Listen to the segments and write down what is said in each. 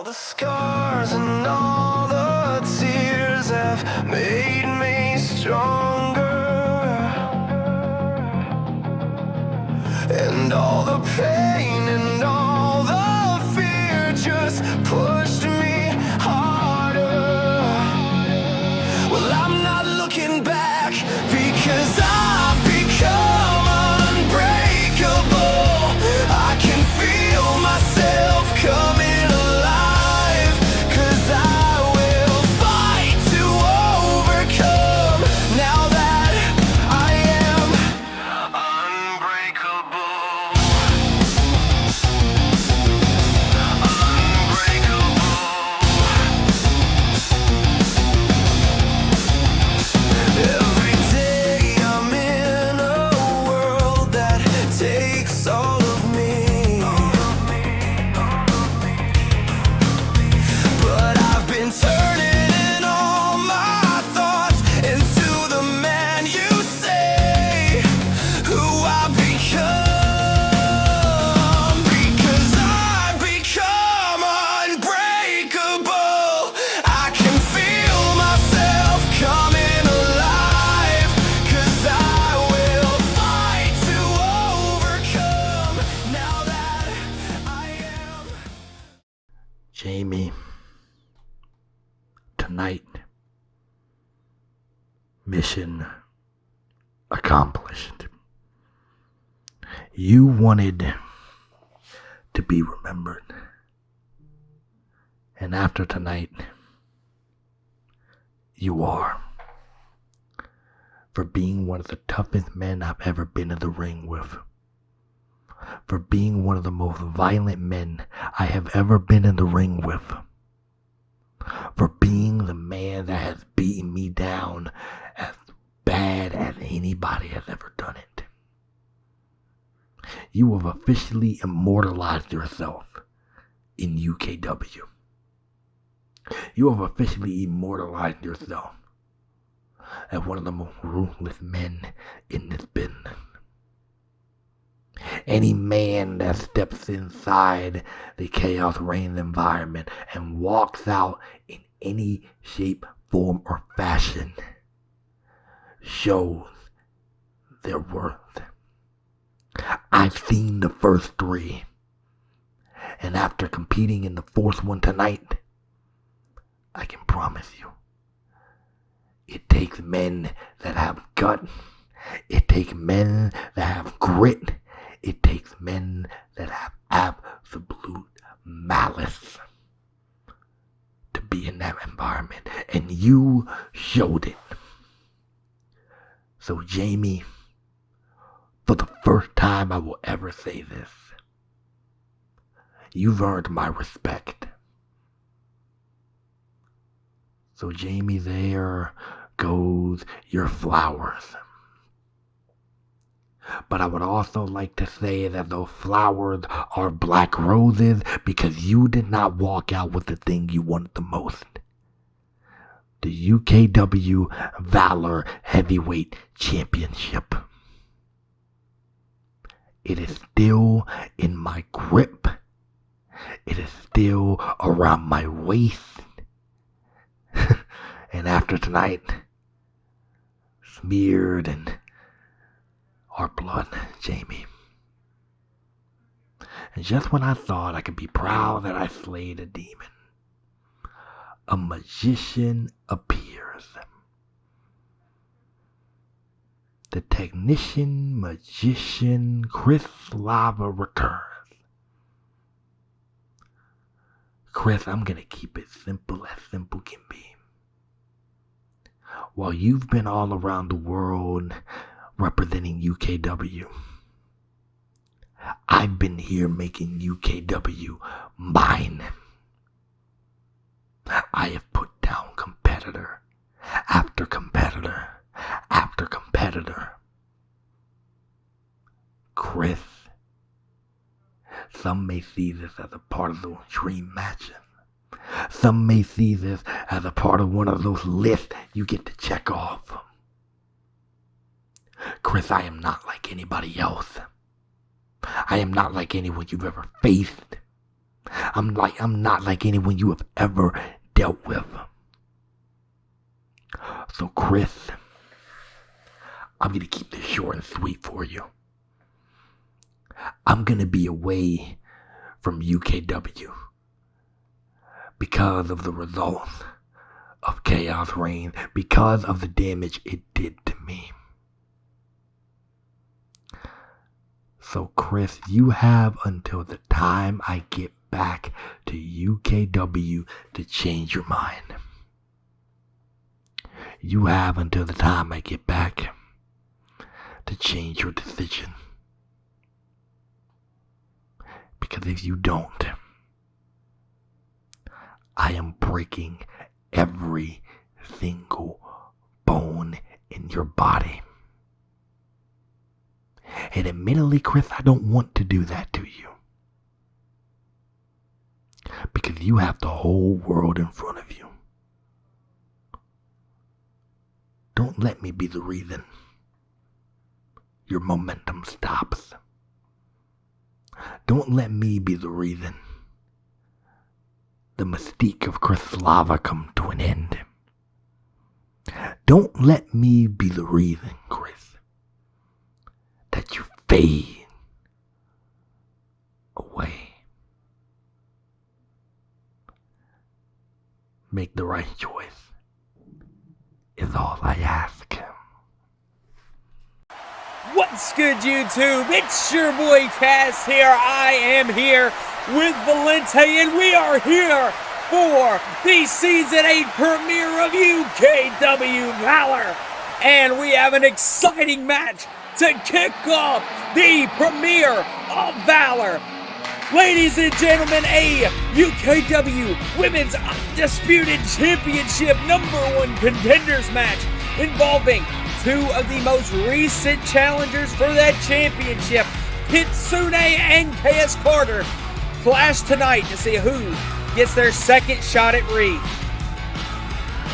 All the scars and all the tears have made me stronger, and all the pain and all the fear just pushed me harder. Well, I'm not looking back because I've become unbreakable. I can feel myself coming alive, 'cause I will fight to overcome now that I am unbreakable. Every day I'm in a world that takes all of me, but I've been turning all my thoughts into the man you say who I've become, because I've become unbreakable. I can feel myself coming alive, 'cause I will fight to overcome now that I am. Jamie, tonight, mission accomplished. You wanted to be remembered. And after tonight, you are. For being one of the toughest men I've ever been in the ring with. For being one of the most violent men I have ever been in the ring with. For being the man that has beaten me down as bad as anybody has ever done it. You have officially immortalized yourself in UKW. You have officially immortalized yourself as one of the most ruthless men in this business. Any man that steps inside the Chaos Reigns environment and walks out in any shape, form, or fashion shows their worth. I've seen the first three, and after competing in the fourth one tonight, I can promise you, it takes men that have gut, it takes men that have grit, it takes men that have absolute malice to be in that environment. And you showed it. So Jamie, for the first time I will ever say this, you've earned my respect. So Jamie, there goes your flowers. But I would also like to say that those flowers are black roses because you did not walk out with the thing you wanted the most. The UKW VALOR Heavyweight Championship. It is still in my grip. It is still around my waist. And after tonight, smeared in our blood, Jamie. And just when I thought I could be proud that I slayed a demon, a magician appears. The technician magician Chris Lava returns. Chris, I'm gonna keep it simple as simple can be. While you've been all around the world representing UKW, I've been here making UKW mine. I have put down competitor after competitor after competitor. Chris, some may see this as a part of those dream matches. Some may see this as a part of one of those lists you get to check off. Chris, I am not like anybody else. I am not like anyone you've ever faced. I'm not like anyone you have ever dealt with. So Chris, I'm gonna keep this short and sweet for you. I'm gonna be away from UKW because of the results of Chaos Reign, because of the damage it did to me. So Chris, you have until the time I get back to UKW to change your mind. You have until the time I get back to change your decision. Because if you don't, I am breaking every single bone in your body. And admittedly, Chris, I don't want to do that to you. Because you have the whole world in front of you. Don't let me be the reason your momentum stops. Don't let me be the reason the mystique of Chris Lava come to an end. Don't let me be the reason, Chris, that you fade away. Make the right choice is all I ask. What's good, YouTube? It's your boy Cass here. I am here with Valente, and we are here for the Season 8 premiere of UKW VALOR. And we have an exciting match to kick off the premiere of VALOR. Ladies and gentlemen, a UKW Women's Undisputed Championship #1 contenders match involving two of the most recent challengers for that championship, Kitsune and KS Carter, clash tonight to see who gets their second shot at Reed.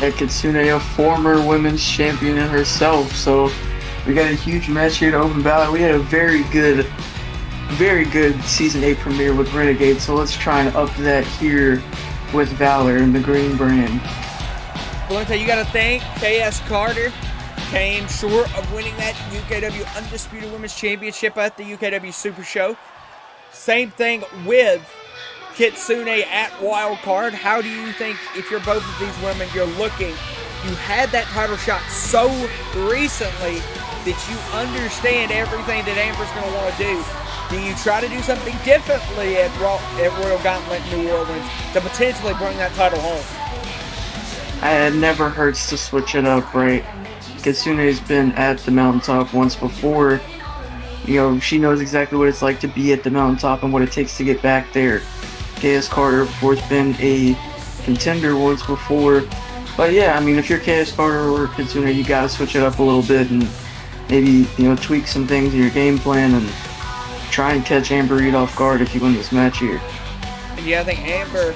Yeah, Kitsune, a former women's champion herself, so we got a huge match here to open VALOR. We had a very good Season 8 premiere with Renegade, so let's try and up that here with VALOR and the green brand. Valente, you gotta thank KS Carter. Came short of winning that UKW Undisputed Women's Championship at the UKW Super Show. Same thing with Kitsune at Wildcard. How do you think, if you're both of these women, you're looking, you had that title shot so recently that you understand everything that Amber's going to want to do. Do you try to do something differently at Royal Gauntlet New Orleans to potentially bring that title home? It never hurts to switch it up, right? Kitsune's been at the mountaintop once before. You know, she knows exactly what it's like to be at the mountaintop and what it takes to get back there. KS Carter, of course, been a contender once before. But yeah, I mean, if you're KS Carter or Kitsune, you gotta switch it up a little bit and maybe, you know, tweak some things in your game plan and try and catch Amber Reed off guard if you win this match here. And you gotta think Amber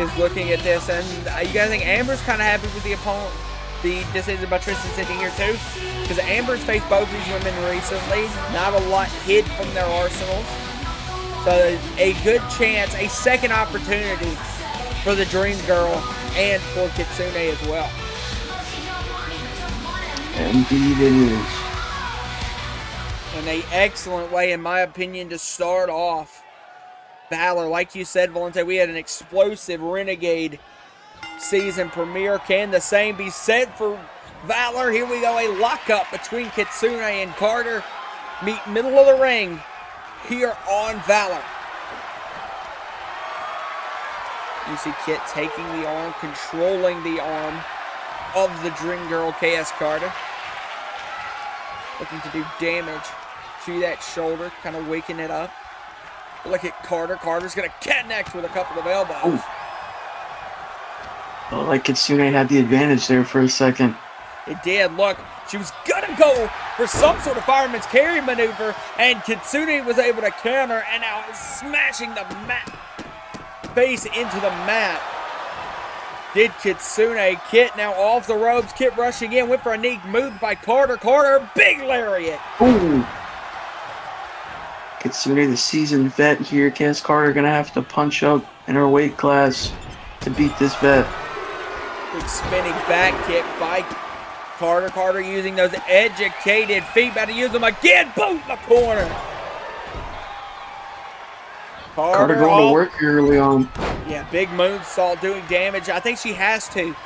is looking at this, and you gotta think Amber's kind of happy with the opponent. The decision by Tristan sitting here too, because Amber's faced both these women recently. Not a lot hid from their arsenals, so a good chance, a second opportunity for the Dream Girl and for Kitsune as well. Indeed it is. And an excellent way, in my opinion, to start off VALOR. Like you said, Valente, we had an explosive Renegade season premiere. Can the same be said for VALOR? Here we go, a lockup between Kitsune and Carter. Meet middle of the ring here on VALOR. You see Kit taking the arm, controlling the arm of the Dream Girl, KS Carter. Looking to do damage to that shoulder, kind of waking it up. Look at Carter. Carter's going to connect with a couple of elbows. Ooh. Felt like Kitsune had the advantage there for a second. It did. Look, she was going to go for some sort of fireman's carry maneuver, and Kitsune was able to counter, and now is smashing the mat, face into the mat. Did Kitsune. Kit now off the ropes. Kit rushing in, went for a knee, moved by Carter. Carter, big lariat. Ooh. Kitsune, the seasoned vet here. Cass Carter gonna have to punch up in her weight class to beat this vet. Big spinning back kick by Carter. Carter using those educated feet. About to use them again. Boot in the corner. Carter going to work early on. Yeah, big moonsault doing damage. I think she has to,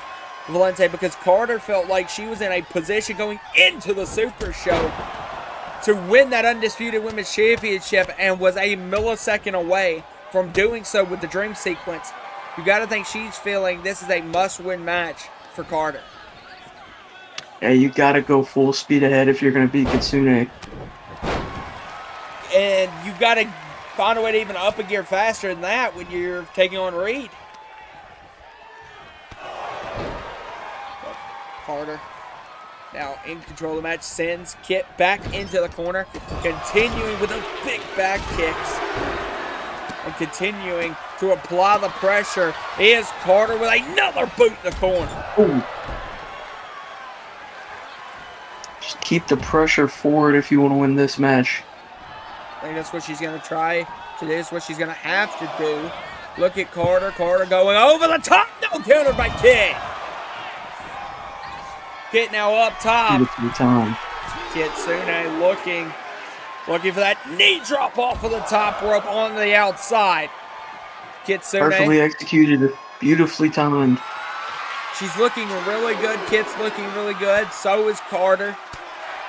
Valente, because Carter felt like she was in a position going into the Super Show to win that Undisputed Women's Championship and was a millisecond away from doing so with the Dream Sequence. You got to think she's feeling this is a must-win match for Carter. Yeah, you got to go full speed ahead if you're going to beat Kitsune. And you got to find a way to even up a gear faster than that when you're taking on Reed. Carter now in control of the match, sends Kit back into the corner, continuing with those big back kicks and continuing to apply the pressure is Carter with another boot in the corner. Ooh. Just keep the pressure forward if you want to win this match. I think that's what she's going to try to do. It's what she's going to have to do. Look at Carter. Carter going over the top. No, countered by Kit. Kit now up top. Kitsune looking for that knee drop off of the top rope on the outside. Kitsune. Perfectly executed. Beautifully timed. She's looking really good. Kit's looking really good. So is Carter.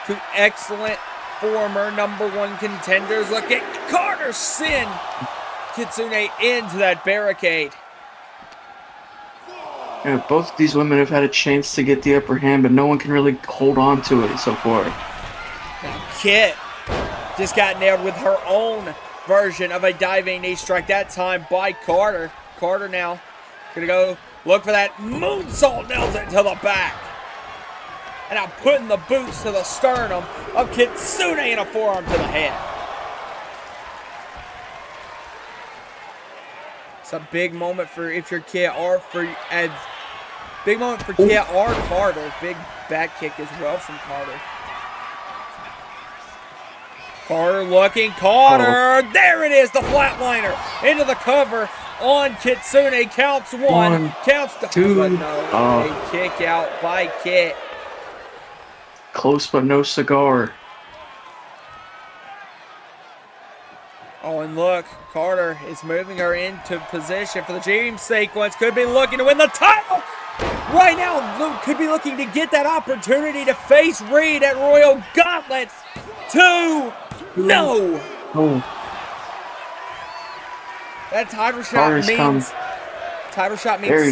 Two excellent former #1 contenders. Look at Carter send Kitsune into that barricade. Yeah, both of these women have had a chance to get the upper hand, but no one can really hold on to it so far. Now Kit just got nailed with her own version of a diving knee strike, that time by Carter. Carter now gonna go look for that moonsault, nails it to the back. And I'm putting the boots to the sternum of Kitsune and a forearm to the head. It's a big moment for if you're Kit or big moment for Kit or Carter. Big back kick as well from Carter. Carter looking, Carter, there it is, the flatliner into the cover on Kitsune. Counts one, counts two. But no, a kick out by Kit. Close but no cigar. Oh, and look, Carter is moving her into position for the Dream Sequence. Could be looking to win the title. Right now, Luke could be looking to get that opportunity to face Reed at Royal Gauntlet 2. No. Oh. That title shot means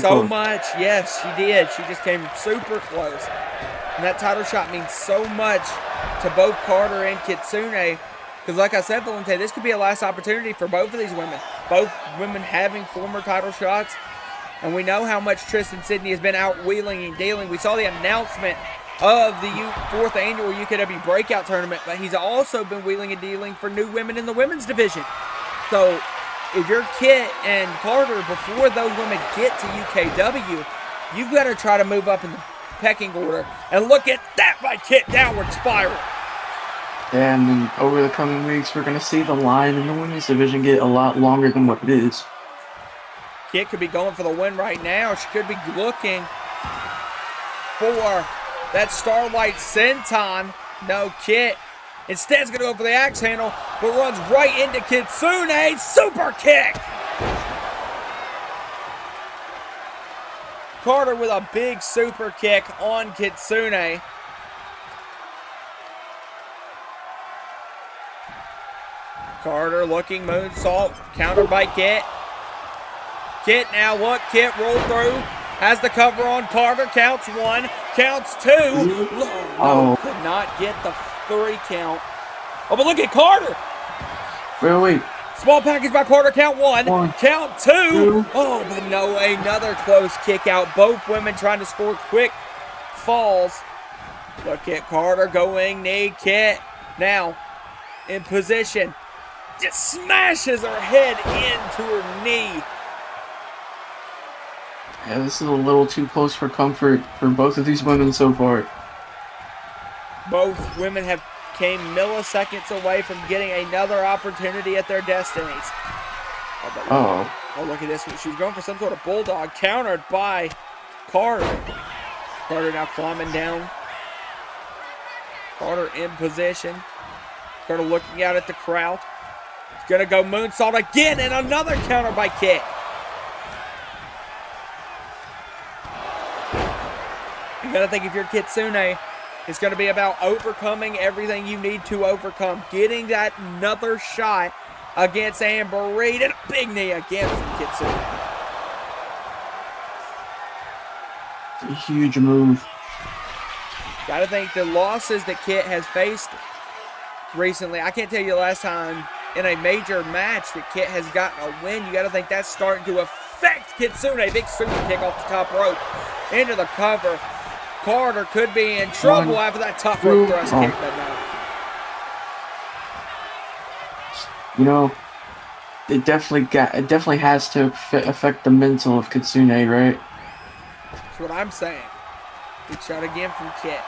so much. Yes, she did. She just came super close. And that title shot means so much to both Carter and Kitsune. Because like I said, Valente, this could be a last opportunity for both of these women. Both women having former title shots. And we know how much Tristan Sidney has been out wheeling and dealing. We saw the announcement of the 4th annual UKW Breakout Tournament. But he's also been wheeling and dealing for new women in the women's division. So if you're Kit and Carter, before those women get to UKW, you've got to try to move up in the pecking order. And look at that by Kit, downward spiral. Yeah, and then over the coming weeks, we're going to see the line in the women's division get a lot longer than what it is. Kit could be going for the win right now. She could be looking for that Starlight Senton. No, Kit instead's going to go for the axe handle, but runs right into Kitsune. Super kick! Carter with a big super kick on Kitsune. Carter looking moonsault, countered by Kit. Kit now, look, Kit rolled through, has the cover on Carter, counts 1, counts 2. No, could not get the 3 count. Oh, but look at Carter. Wait. Small package by Carter, count 1, count 2. Oh, but no, another close kick out. Both women trying to score quick falls. Look at Carter going knee. Kit now in position. Just smashes her head into her knee. Yeah, this is a little too close for comfort for both of these women so far. Both women have came milliseconds away from getting another opportunity at their destinies. Oh, look at this. She was going for some sort of bulldog, countered by Carter. Carter now climbing down. Carter in position. Carter looking out at the crowd. He's going to go moonsault again, and another counter by Kit. You got to think if you're Kitsune, it's going to be about overcoming everything you need to overcome. Getting that another shot against Amber Reed, and a big knee again from Kitsune. It's a huge move. Gotta think the losses that Kit has faced recently, I can't tell you the last time in a major match that Kit has gotten a win. You gotta think that's starting to affect Kitsune. Big super kick off the top rope into the cover. Carter could be in trouble after that top rope thrust kick, but no. You know, it definitely has to affect the mental of Kitsune, right? That's what I'm saying. Good shot again from Kit.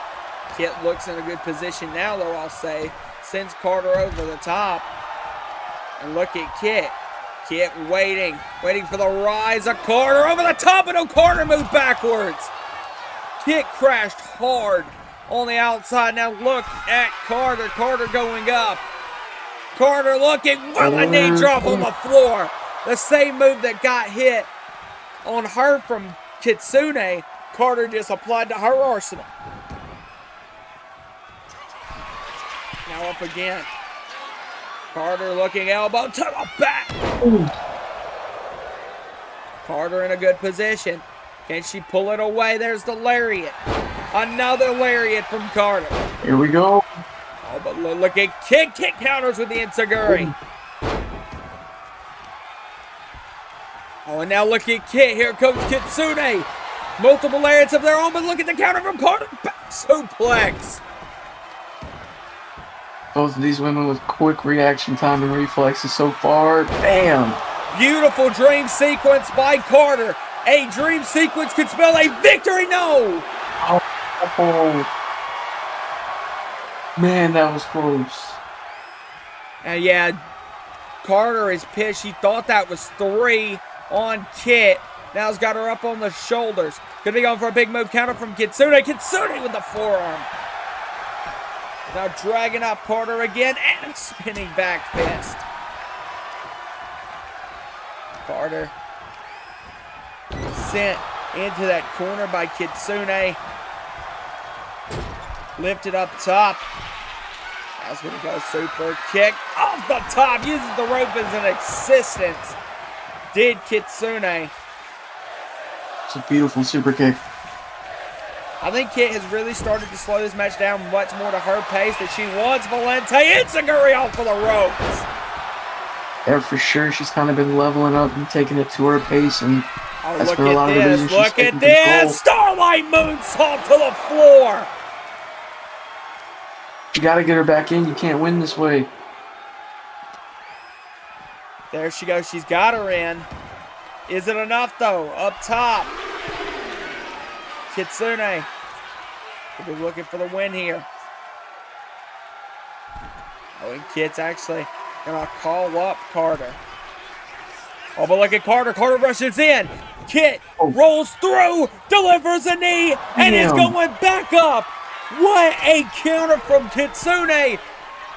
Kit looks in a good position now, though, I'll say. Sends Carter over the top. And look at Kit. Kit waiting for the rise of Carter over the top, and no, Carter moved backwards. Kit crashed hard on the outside. Now look at Carter. Carter going up. Carter looking with a knee drop on the floor. The same move that got hit on her from Kitsune, Carter just applied to her arsenal. Now up again. Carter looking elbow to the back. Ooh. Carter in a good position. Can she pull it away? There's the lariat. Another lariat from Carter. Here we go. Oh, but look at kick counters with the enziguri. Oh, and now look at Kit. Here comes Kitsune. Multiple lariats of their own, but look at the counter from Carter. Back suplex. Both of these women with quick reaction time and reflexes so far. Bam! Beautiful dream sequence by Carter. A dream sequence could spell a victory. No! Oh. Man, that was close. And yeah, Carter is pissed. She thought that was 3 on Kit. Now he's got her up on the shoulders. Could be going for a big move counter from Kitsune. Kitsune with the forearm. Now dragging up Carter again and a spinning back fist. Carter sent into that corner by Kitsune. Lifted up top. That's going to go super kick off the top. Uses the rope as an assistance. Did Kitsune. It's a beautiful super kick. I think Kit has really started to slow this match down much more to her pace that she wants. Valente enziguri off for the ropes. Yeah, for sure. She's kind of been leveling up and taking it to her pace, and that's been a lot of the reason she's taking control. Starlight moonsault to the floor. You gotta get her back in. You can't win this way. There she goes. She's got her in. Is it enough, though? Up top. Kitsune. We'll be looking for the win here. Oh, and Kit's actually going to call up Carter. Oh, but look at Carter. Carter rushes in. Kit rolls through, delivers a knee, and is going back up. What a counter from Kitsune.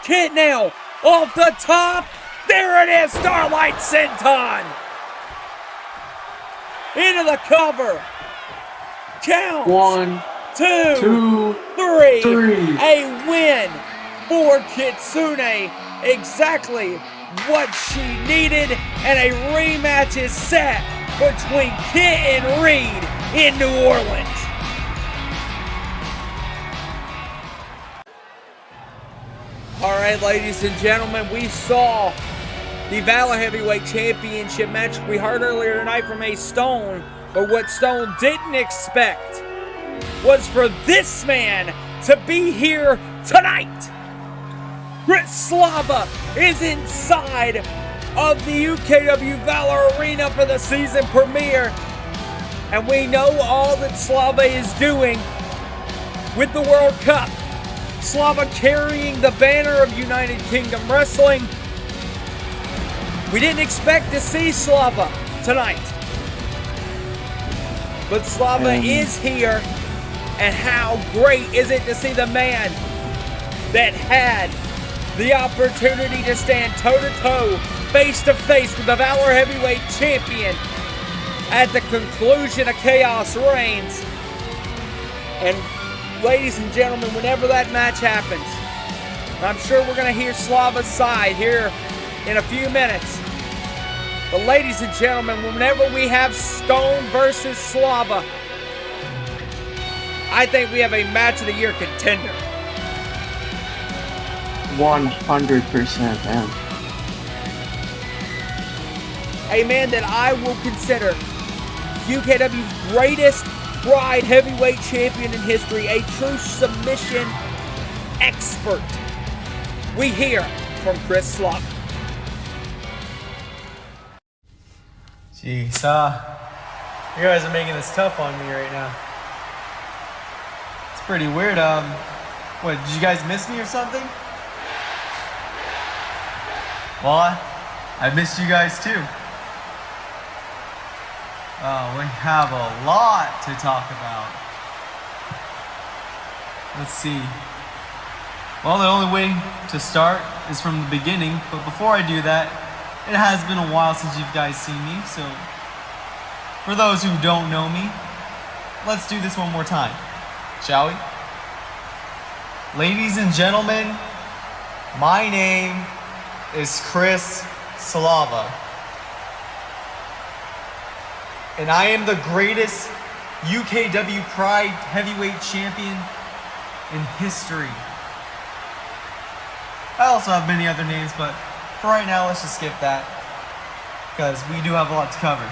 Kit now off the top. There it is. Starlight Senton. Into the cover. Count. 1, 2, 3. A win for Kitsune. Exactly what she needed. And a rematch is set between Kit and Reed in New Orleans. Alright, ladies and gentlemen, we saw the VALOR Heavyweight Championship match we heard earlier tonight from Ace Stone, but what Stone didn't expect was for this man to be here tonight. Slava is inside of the UKW VALOR Arena for the season premiere, and we know all that Slava is doing with the World Cup. Slava carrying the banner of United Kingdom Wrestling. We didn't expect to see Slava tonight, but Slava is here, and how great is it to see the man that had the opportunity to stand toe-to-toe, face-to-face with the VALOR Heavyweight Champion at the conclusion of Chaos Reigns. And ladies and gentlemen, whenever that match happens, I'm sure we're going to hear Slava's side here in a few minutes. But ladies and gentlemen, whenever we have Stone versus Slava, I think we have a match of the year contender. 100%, man. A man that I will consider UKW's greatest Pride Heavyweight Champion in history, a true submission expert. We hear from Chris Slava. Jeez, you guys are making this tough on me right now. It's pretty weird. What, did you guys miss me or something? Well, I missed you guys too. We have a lot to talk about. Let's see. Well, the only way to start is from the beginning, but before I do that, it has been a while since you guys seen me, so for those who don't know me, let's do this one more time, shall we? Ladies and gentlemen, my name is Chris Slava, and I am the greatest UKW Pride Heavyweight Champion in history. I also have many other names, but for right now, let's just skip that, because we do have a lot to cover.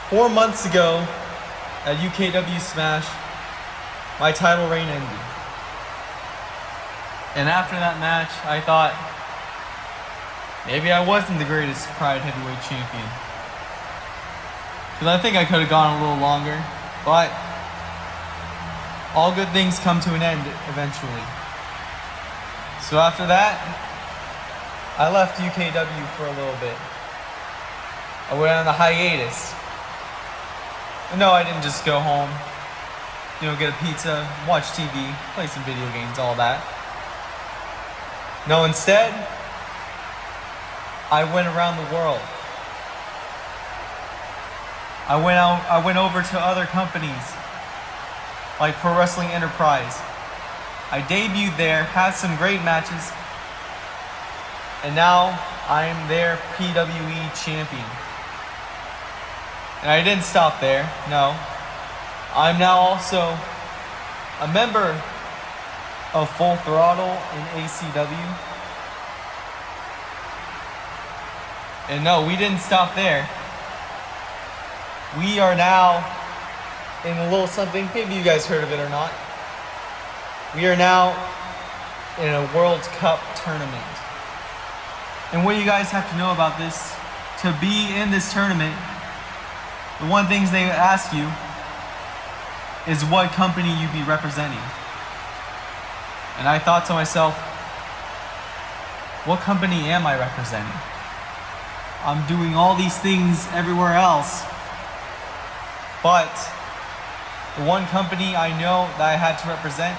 4 months ago, at UKW Smash, my title reign ended. And after that match, I thought, maybe I wasn't the greatest Pride Heavyweight Champion. Because I think I could have gone a little longer, but all good things come to an end eventually. So after that, I left UKW for a little bit. I went on a hiatus. And no, I didn't just go home, get a pizza, watch TV, play some video games, all that. No, instead, I went around the world. I went over to other companies, like Pro Wrestling Enterprise. I debuted there, had some great matches, and now I am their PWE champion. And I didn't stop there, no. I'm now also a member of Full Throttle in ACW. And no, we didn't stop there. We are now in a little something, maybe you guys heard of it or not. We are now in a World Cup tournament. And what you guys have to know about this, to be in this tournament, the one thing they ask you is what company you be representing. And I thought to myself, what company am I representing? I'm doing all these things everywhere else, but the one company I know that I had to represent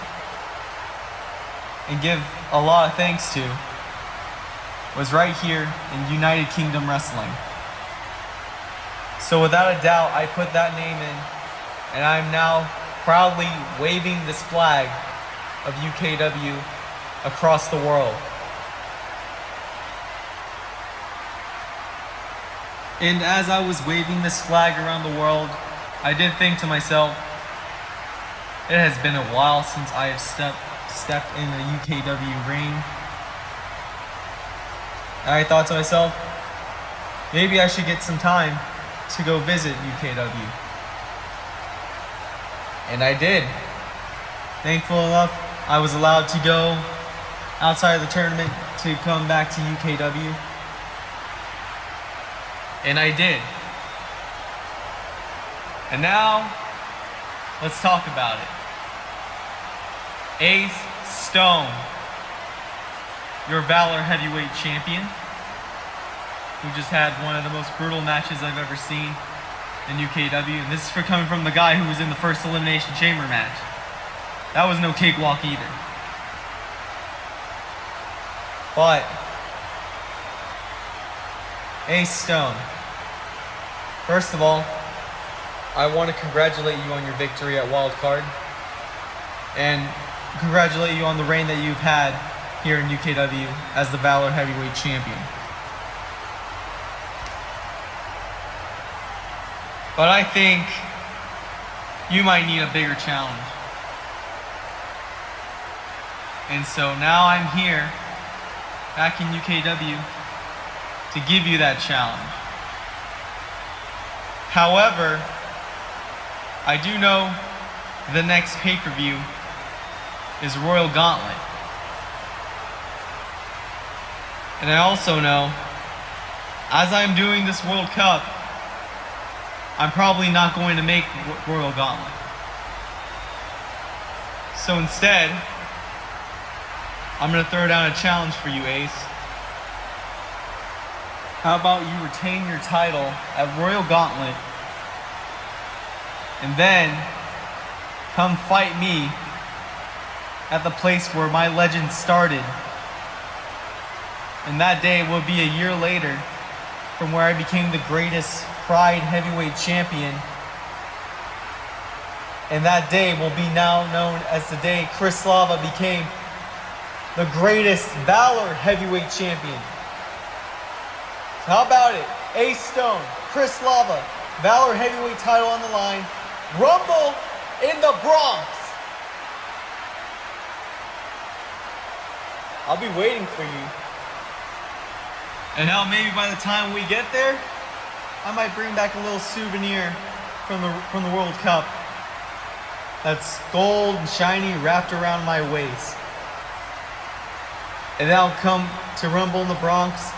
and give a lot of thanks to was right here in United Kingdom Wrestling. So without a doubt, I put that name in, and I'm now proudly waving this flag of UKW across the world. And as I was waving this flag around the world, I did think to myself, it has been a while since I have stepped in the UKW ring. And I thought to myself, maybe I should get some time to go visit UKW. And I did. Thankful enough, I was allowed to go outside of the tournament to come back to UKW. And I did. And now, let's talk about it. Ace Stone, your VALOR heavyweight champion, who just had one of the most brutal matches I've ever seen in UKW. And this is for coming from the guy who was in the first Elimination Chamber match. That was no cakewalk either. But Ace Stone, first of all, I want to congratulate you on your victory at Wild Card, and congratulate you on the reign that you've had here in UKW as the VALOR heavyweight champion. But I think you might need a bigger challenge. And so now I'm here, back in UKW, to give you that challenge. However, I do know the next pay-per-view is Royal Gauntlet. And I also know, as I'm doing this World Cup, I'm probably not going to make Royal Gauntlet. So instead, I'm going to throw down a challenge for you, Ace. How about you retain your title at Royal Gauntlet, and then come fight me at the place where my legend started. And that day will be a year later from where I became the greatest Pride heavyweight champion. And that day will be now known as the day Chris Slava became the greatest VALOR heavyweight champion. So how about it? Ace Stone, Chris Slava, VALOR heavyweight title on the line. Rumble in the Bronx. I'll be waiting for you. And hell, maybe by the time we get there, I might bring back a little souvenir from the World Cup that's gold and shiny wrapped around my waist. And then I'll come to Rumble in the Bronx,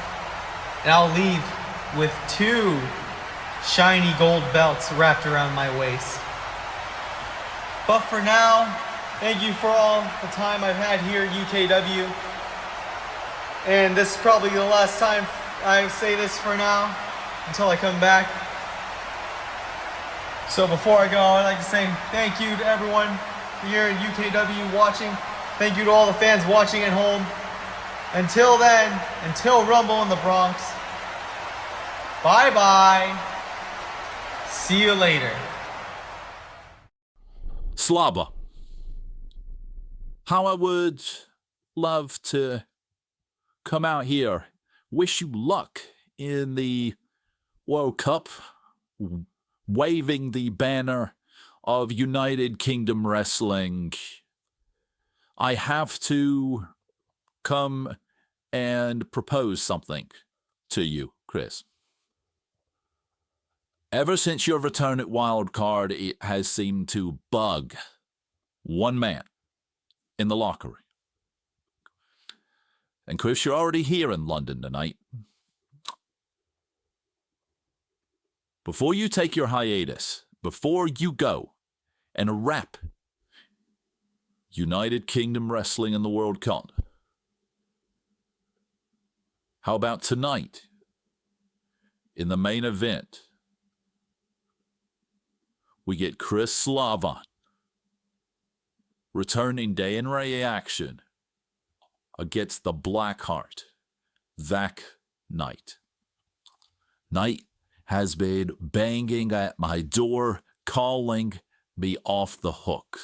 and I'll leave with 2 shiny gold belts wrapped around my waist. But for now, thank you for all the time I've had here at UKW. And this is probably the last time I say this for now, until I come back. So before I go, I'd like to say thank you to everyone here at UKW watching. Thank you to all the fans watching at home. Until then, until Rumble in the Bronx, bye-bye. See you later. Slava, how I would love to come out here, wish you luck in the World Cup, waving the banner of United Kingdom Wrestling. I have to come and propose something to you, Chris. Ever since your return at Wild Card, it has seemed to bug one man in the locker room. And Chris, you're already here in London tonight. Before you take your hiatus, before you go and wrap United Kingdom Wrestling in the World Cup, how about tonight, in the main event, we get Chris Slava returning day in reaction against the Blackheart, Zach Knight. Knight has been banging at my door, calling me off the hook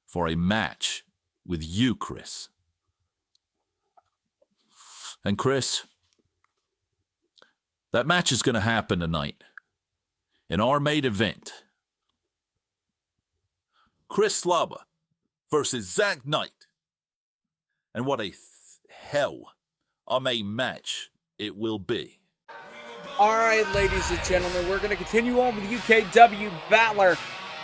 for a match with you, Chris. And Chris, that match is going to happen tonight in our main event. Chris Slava versus Zach Knight. And what a hell of a match it will be. All right, ladies and gentlemen, we're going to continue on with UKW VALOR.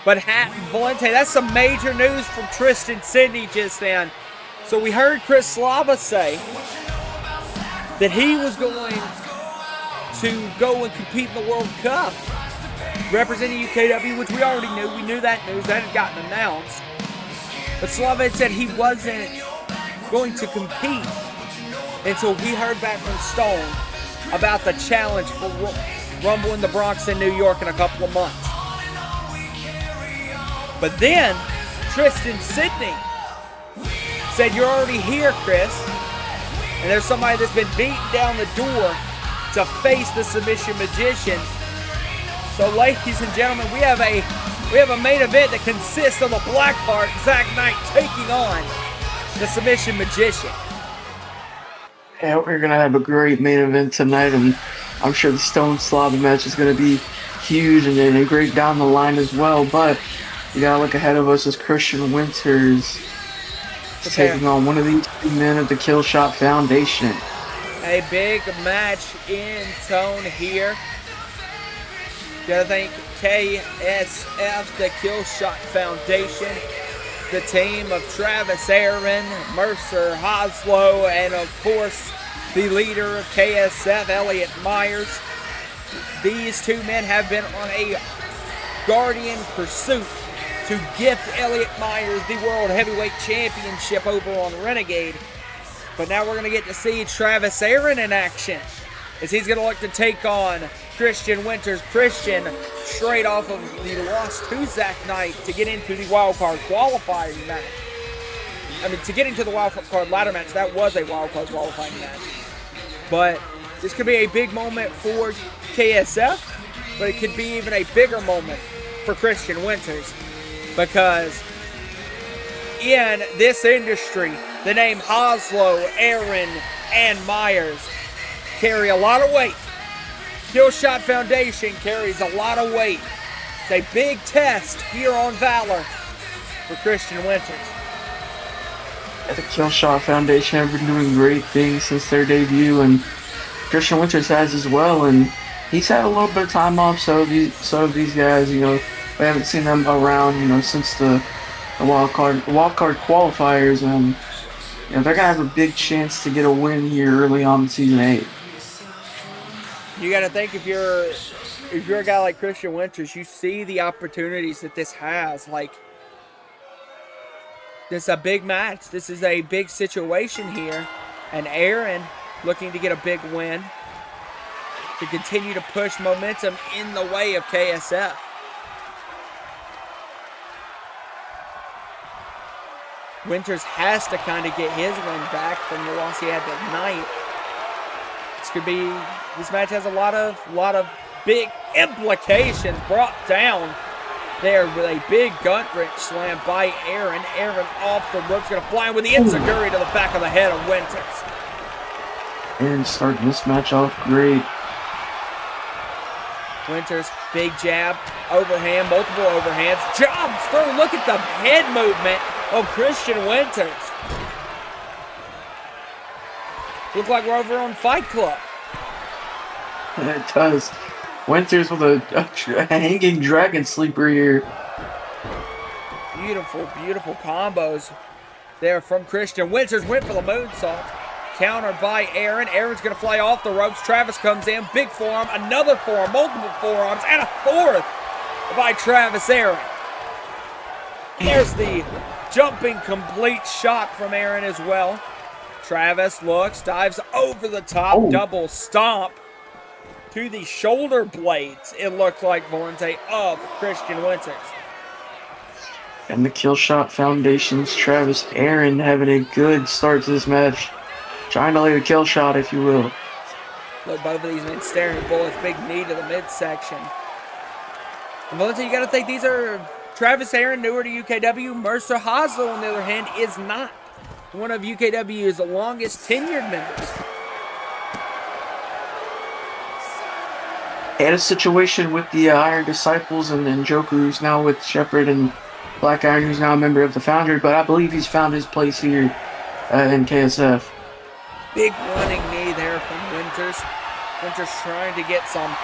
But Valente, that's some major news from Tristan Sidney just then. So we heard Chris Slava say that he was going to go and compete in the World Cup, representing UKW, which we already knew. We knew that news. That had gotten announced. But Slavic said he wasn't going to compete until he heard back from Stone about the challenge for Rumble in the Bronx in New York in a couple of months. But then, Tristan Sidney said, "You're already here, Chris. And there's somebody that's been beating down the door to face the Submission Magician." So, ladies and gentlemen, we have a main event that consists of the Blackheart, Zach Knight, taking on the Submission Magician. Yeah, we're going to have a great main event tonight, and I'm sure the Stone Slava match is going to be huge and great down the line as well. But you got to look ahead of us as Christian Winters is taking on one of these two men of the Killshot Foundation. A big match in tone here. Gotta thank KSF, the Killshot Foundation, the team of Travis Aaron, Mercer Hoslow, and of course the leader of KSF, Elliot Myers. These two men have been on a guardian pursuit to gift Elliot Myers the World Heavyweight Championship over on Renegade. But now we're going to get to see Travis Aaron in action, as he's going to look to take on Christian Winters. Christian, straight off of the loss to Zach Knight to get into the wildcard qualifying match. I mean, to get into the wildcard ladder match, that was a wildcard qualifying match. But this could be a big moment for KSF, but it could be even a bigger moment for Christian Winters, because in this industry, the name Hoslow, Aaron, and Myers carry a lot of weight. Killshot Foundation carries a lot of weight. It's a big test here on VALOR for Christian Winters. The Killshot Foundation have been doing great things since their debut, and Christian Winters has as well, and he's had a little bit of time off, so have these guys, we haven't seen them around, since the wildcard qualifiers, and they're gonna have a big chance to get a win here early on in season 8. You got to think, if you're a guy like Christian Winters, you see the opportunities that this has. Like, this is a big match. This is a big situation here, and Aaron looking to get a big win to continue to push momentum in the way of KSF. Winters has to kind of get his win back from the loss he had tonight. This match has a lot of big implications brought down there with a big gut wrench slam by Aaron. Aaron off the ropes, going to fly in with the enziguri to the back of the head of Winters. Aaron starting this match off great. Winters, big jab, overhand, multiple overhands, jumps through. Look at the head movement of Christian Winters. Look like we're over on Fight Club. It does. Winters with a hanging dragon sleeper here. Beautiful, beautiful combos there from Christian. Winters went for the moonsault. Countered by Aaron. Aaron's going to fly off the ropes. Travis comes in. Big forearm. Another forearm. Multiple forearms. And a fourth by Travis Aaron. There's the jumping complete shot from Aaron as well. Travis looks, dives over the top, double stomp to the shoulder blades, it looked like, Valente, of Christian Winters. And the Killshot Foundation's Travis Aaron having a good start to this match. Trying to lay the kill shot, if you will. Look, both of these men staring bullets, big knee to the midsection. And Valente, you got to think these are Travis Aaron, newer to UKW. Mercer Hoslow, on the other hand, is not. One of UKW's longest tenured members. Had a situation with the Iron Disciples and then Joker, who's now with Shepard, and Black Iron, who's now a member of the Foundry, but I believe he's found his place here in KSF. Big running knee there from Winters. Winters trying to get some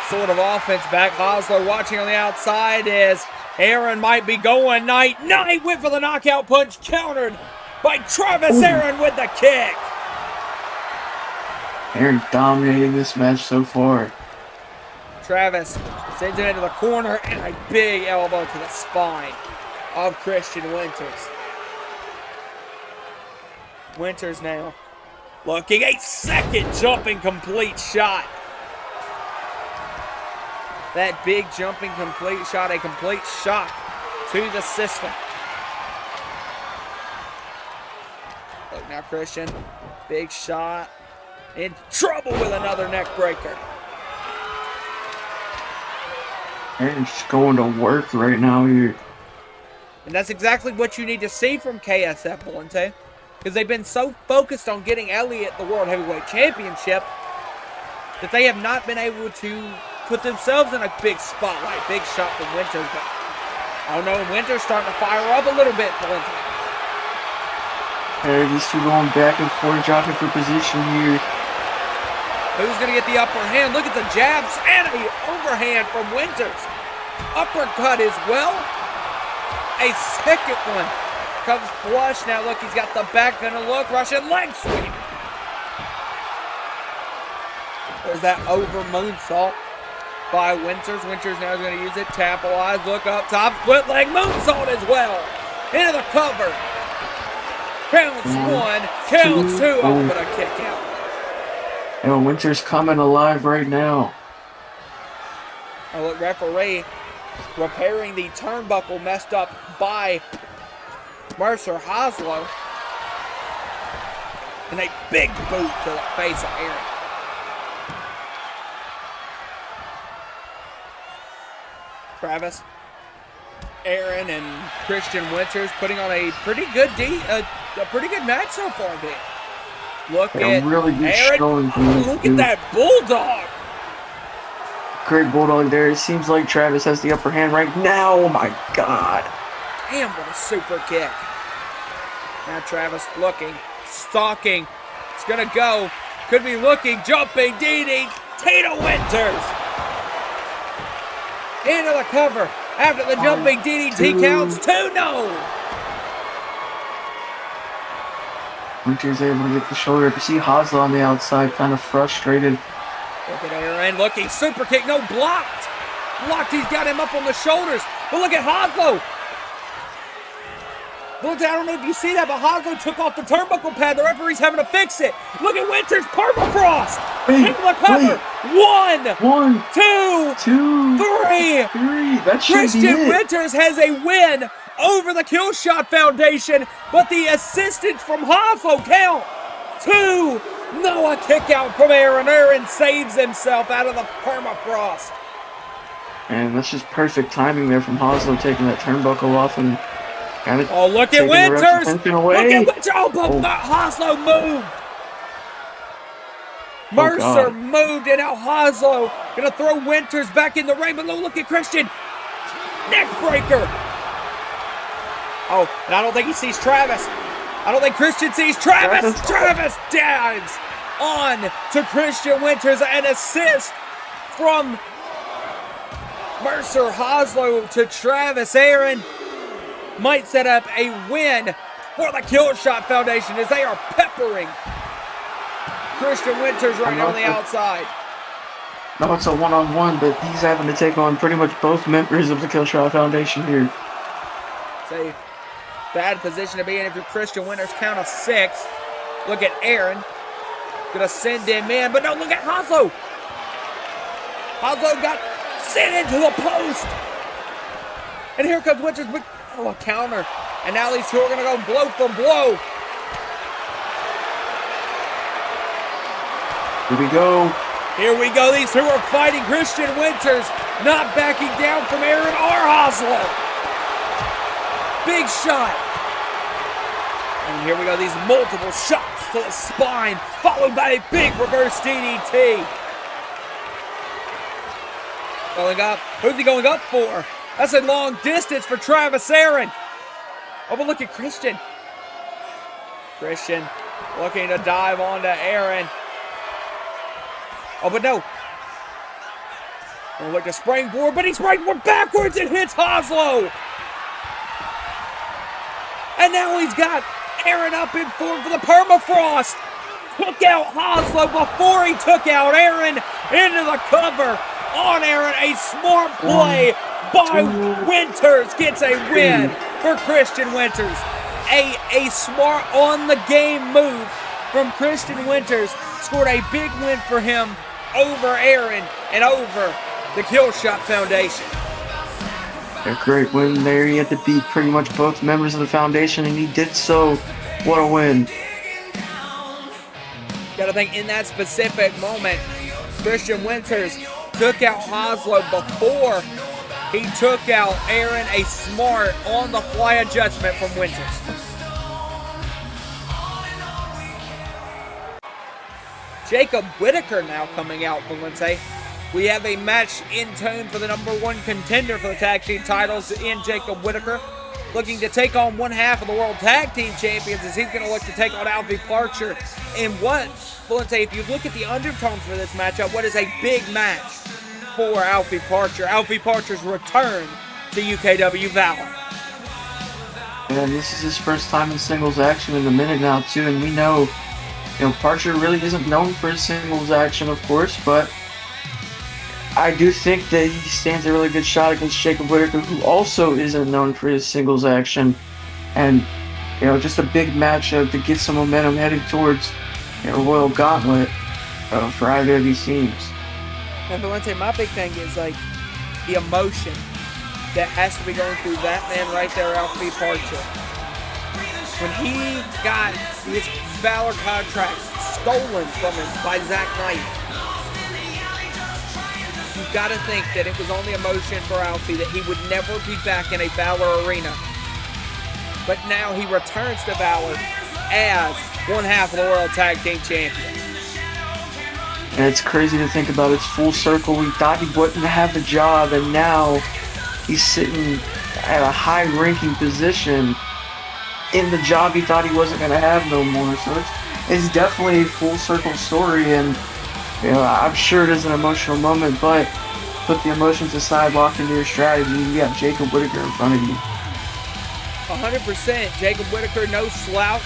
sort of offense back. Hoslow watching on the outside as Aaron might be going. Knight went for the knockout punch, countered by Travis Aaron with the kick. Aaron dominating this match so far. Travis sends it into the corner and a big elbow to the spine of Christian Winters. Winters now looking a second jumping complete shot. That big jumping complete shot, a complete shock to the system. Look now, Christian, big shot, in trouble with another neck breaker. Aaron's just going to work right now here. And that's exactly what you need to see from KSF, Valente. Because they've been so focused on getting Elliott the World Heavyweight Championship that they have not been able to put themselves in a big spotlight. Big shot from Winters. But, oh no, Winters starting to fire up a little bit, Valente. These two going back and forth, jockeying for position here. Who's going to get the upper hand? Look at the jabs and an overhand from Winters. Uppercut as well. A second one comes flush. Now look, he's got the back, going to look. Russian leg sweep. There's that over moonsault by Winters. Winters now is going to use it. Capitalize, look up top. Split leg moonsault as well. Into the cover. Counts one, counts two. Oh, but a kick out. And Winters coming alive right now. Oh, look, referee repairing the turnbuckle messed up by Mercer Hoslow. And a big boot to the face of Aaron. Travis, Aaron, and Christian Winters putting on a pretty good match so far, Vic. Look at really good Aaron. showing from this Look dude. at that bulldog. Great bulldog there. It seems like Travis has the upper hand right now. Oh my God. Damn, what a super kick. Now Travis looking, stalking. It's gonna go. Could be looking, jumping, DDT to Winters. Into the cover. After the jumping DDT counts 2-0. Winters able to get the shoulder up. You see Hoslow on the outside, kind of frustrated. Look at Aaron looking, super kick, no, blocked. Blocked, he's got him up on the shoulders. But look at Hoslow. Look, I don't know if you see that, but Hoslow took off the turnbuckle pad. The referee's having to fix it. Look at Winters, permafrost. Into the cover. One, two, three. That should Christian be it. Winters has a win over the Killshot Foundation, but the assistance from Hoslow count 2. No, a kick out from Aaron. Aaron saves himself out of the permafrost. And that's just perfect timing there from Hoslow taking that turnbuckle off and kind of. Oh, look at Winters! Look at Winters! Oh, but Hoslow moved. Mercer moved, and now Hoslow gonna throw Winters back in the ring. But look at Christian. Neck breaker. Oh, and I don't think he sees Travis. I don't think Christian sees Travis. Travis dives on to Christian Winters. An assist from Mercer Hoslow to Travis. Aaron might set up a win for the Killshot Foundation as they are peppering Christian Winters right on the outside. No, it's a one-on-one, but he's having to take on pretty much both members of the Killshot Foundation here. It's a bad position to be in if you're Christian Winters. Count of 6. Look at Aaron. Gonna send him in, but no, look at Hoslow. Hoslow got sent into the post. And here comes Winters with a counter. And now these two are gonna go blow for blow. Here we go. Here we go. These two are fighting. Christian Winters not backing down from Aaron or Hoslow. Big shot. And here we go. These multiple shots to the spine, followed by a big reverse DDT. Going up. Who's he going up for? That's a long distance for Travis Aaron. Oh, but look at Christian. Christian looking to dive onto Aaron. Oh, but no. Oh, look, a springboard, but he springboard backwards and hits Hoslow. And now he's got Aaron up in form for the permafrost. Took out Hoslow before he took out Aaron into the cover on Aaron. A smart play by Winters gets a win for Christian Winters. A smart on-the-game move from Christian Winters scored a big win for him over Aaron and over the Killshot Foundation. A great win there. He had to beat pretty much both members of the Foundation, and he did so. What a win. Gotta think in that specific moment, Christian Winters took out Oslo before he took out Aaron. A smart on-the-fly adjustment from Winters. Jacob Whitaker now coming out for Valente. We have a match in tune for the #1 contender for the tag team titles in Jacob Whitaker, looking to take on one half of the World Tag Team Champions as he's going to look to take on Alfie Parcher. And what, Valente, if you look at the undertones for this matchup, what is a big match for Alfie Parcher? Alfie Parcher's return to UKW VALOR. And this is his first time in singles action in a minute now, too, and we know, Parcher really isn't known for his singles action, of course, but I do think that he stands a really good shot against Jacob Whitaker, who also isn't known for his singles action. And, just a big matchup to get some momentum heading towards Royal Gauntlet for either of these teams. And Valente, my big thing is like the emotion that has to be going through that man right there, Alfie Parcher. When he got his VALOR contract stolen from him by Zach Knight, you've got to think that it was only emotion for Alfie that he would never be back in a VALOR arena. But now he returns to VALOR as one half of the World Tag Team Champions. And it's crazy to think about. It's full circle. We thought he wouldn't have a job, and now he's sitting at a high-ranking position in the job he thought he wasn't going to have no more. So it's definitely a full circle story, and I'm sure it is an emotional moment, but put the emotions aside, lock into your strategy. You got Jacob Whitaker in front of you. 100%. Jacob Whitaker, no slouch.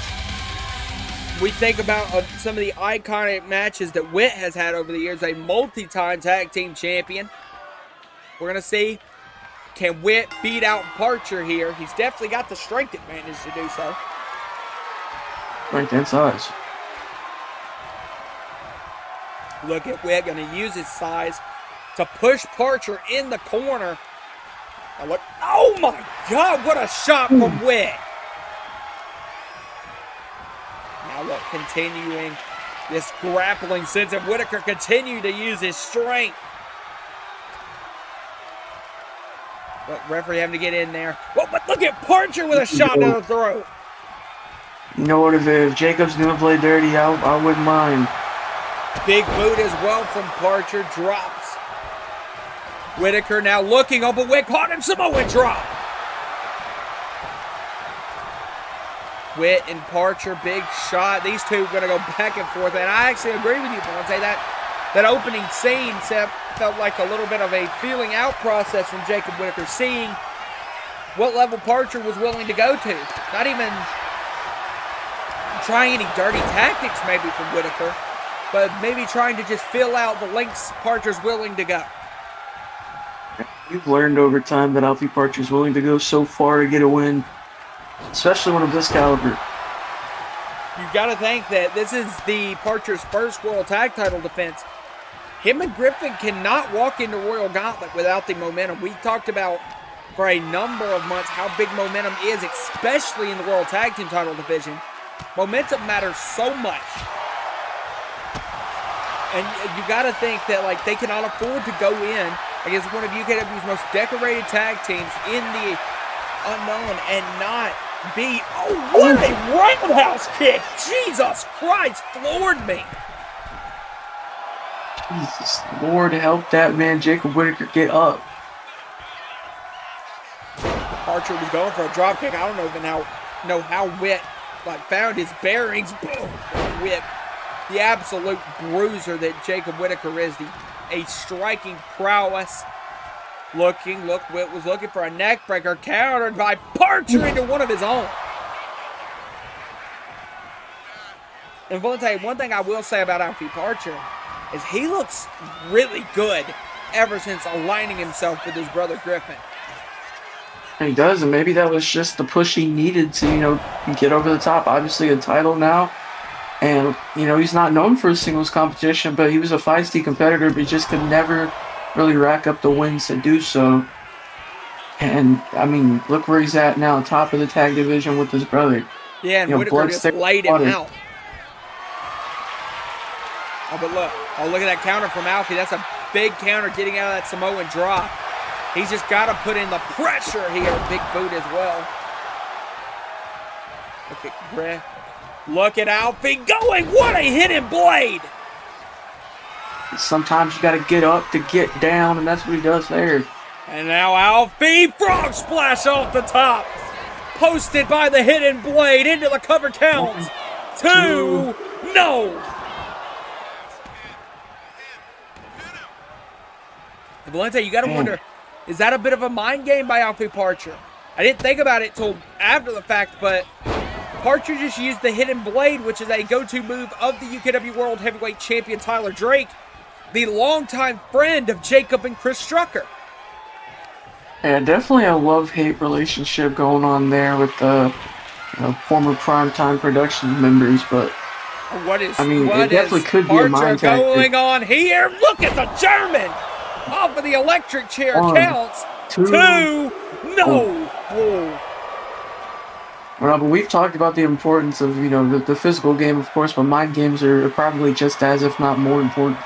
We think about some of the iconic matches that Whit has had over the years, a multi-time tag team champion. We're going to see, can Whit beat out Parcher here? He's definitely got the strength advantage to do so. Strength and size. Look at Whit, going to use his size to push Parcher in the corner. Now look, oh my God, what a shot from Whit. Now look, continuing this grappling sense, and Whitaker continue to use his strength. But referee having to get in there. Well, but look at Parcher with a shot to the throat. You know what, if Jacob's going to play dirty, I wouldn't mind. Big boot as well from Parcher, drops. Whitaker now looking up, but Whit caught him, Samoan drop. Whit and Parcher, big shot. These two are going to go back and forth, and I actually agree with you, Valente. That opening scene felt like a little bit of a feeling out process from Jacob Whitaker, seeing what level Parcher was willing to go to. Not even trying any dirty tactics maybe from Whitaker, but maybe trying to just fill out the lengths Parcher's willing to go. You've learned over time that Alfie Parcher's willing to go so far to get a win, especially one of this caliber. You've got to think that this is the Parcher's first World Tag Title defense. Him and Griffin cannot walk into Royal Gauntlet without the momentum. We talked about for a number of months how big momentum is, especially in the World Tag Team Title division. Momentum matters so much. And you got to think that they cannot afford to go in against one of UKW's most decorated tag teams in the unknown and not be. Oh, what a roundhouse kick! Jesus Christ, floored me. Jesus Lord, help that man Jacob Whitaker get up. Parcher was going for a drop kick. I don't even know how Whit found his bearings. Boom, Whit. The absolute bruiser that Jacob Whitaker is, a striking prowess. Look, Whit was looking for a neck breaker, countered by Parcher into one of his own. And Valente, one thing I will say about Alfie Parcher is he looks really good ever since aligning himself with his brother Griffin. He does, and maybe that was just the push he needed to, get over the top. Obviously, a title now, and he's not known for a singles competition, but he was a feisty competitor, but he just could never really rack up the wins to do so. And I mean, look where he's at now, top of the tag division with his brother. Yeah, and Whitaker just laid him out. Oh, but look at that counter from Alfie. That's a big counter getting out of that Samoan drop. He's just got to put in the pressure here. Big boot as well. Look at Griff. Look at Alfie going. What a hidden blade. Sometimes you got to get up to get down, and that's what he does there. And now Alfie, frog splash off the top. Posted by the hidden blade into the cover count. 2, no. Valente, you got to wonder, is that a bit of a mind game by Alfie Parcher? I didn't think about it till after the fact, but Parcher just used the hidden blade, which is a go-to move of the UKW World Heavyweight Champion Tyler Drake, the longtime friend of Jacob and Chris Strucker. Yeah, definitely a love-hate relationship going on there with the former Primetime Productions members, but it definitely could be a mind tactic. Going on here? Look at the German off of the electric chair. 1, counts. 2, no. Well, but we've talked about the importance of the physical game, of course, but mind games are probably just as, if not more, important.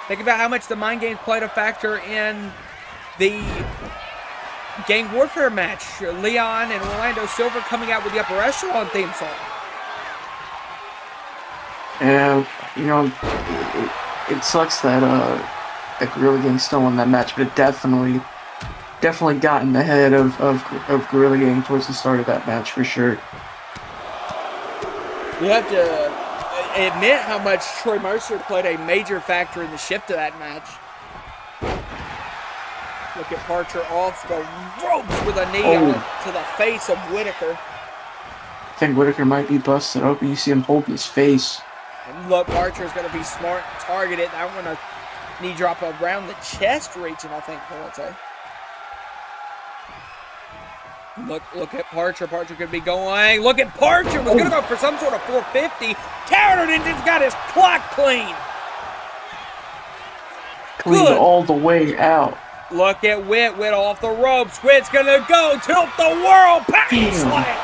Think about how much the mind games played a factor in the Gang Warfare match. Leon and Orlando Silver coming out with the Upper Echelon theme song. And it sucks that Guerrilla Gang still won that match, but it definitely got in the head of Guerrilla Gang towards the start of that match for sure. You have to admit how much Troy Mercer played a major factor in the shift of that match. Look at Parcher off the ropes with a knee to the face of Whitaker. I think Whitaker might be busted open. You see him hold his face. And look, Parcher's going to be smart, target it. That one a knee drop around the chest region, I think, Valente. Look at Parcher. Parcher could be going. Look at Parcher. Was going to go for some sort of 450. Countered and just got his clock clean. Clean all the way out. Look at Whit off the ropes. Whit's gonna go tilt the world power slam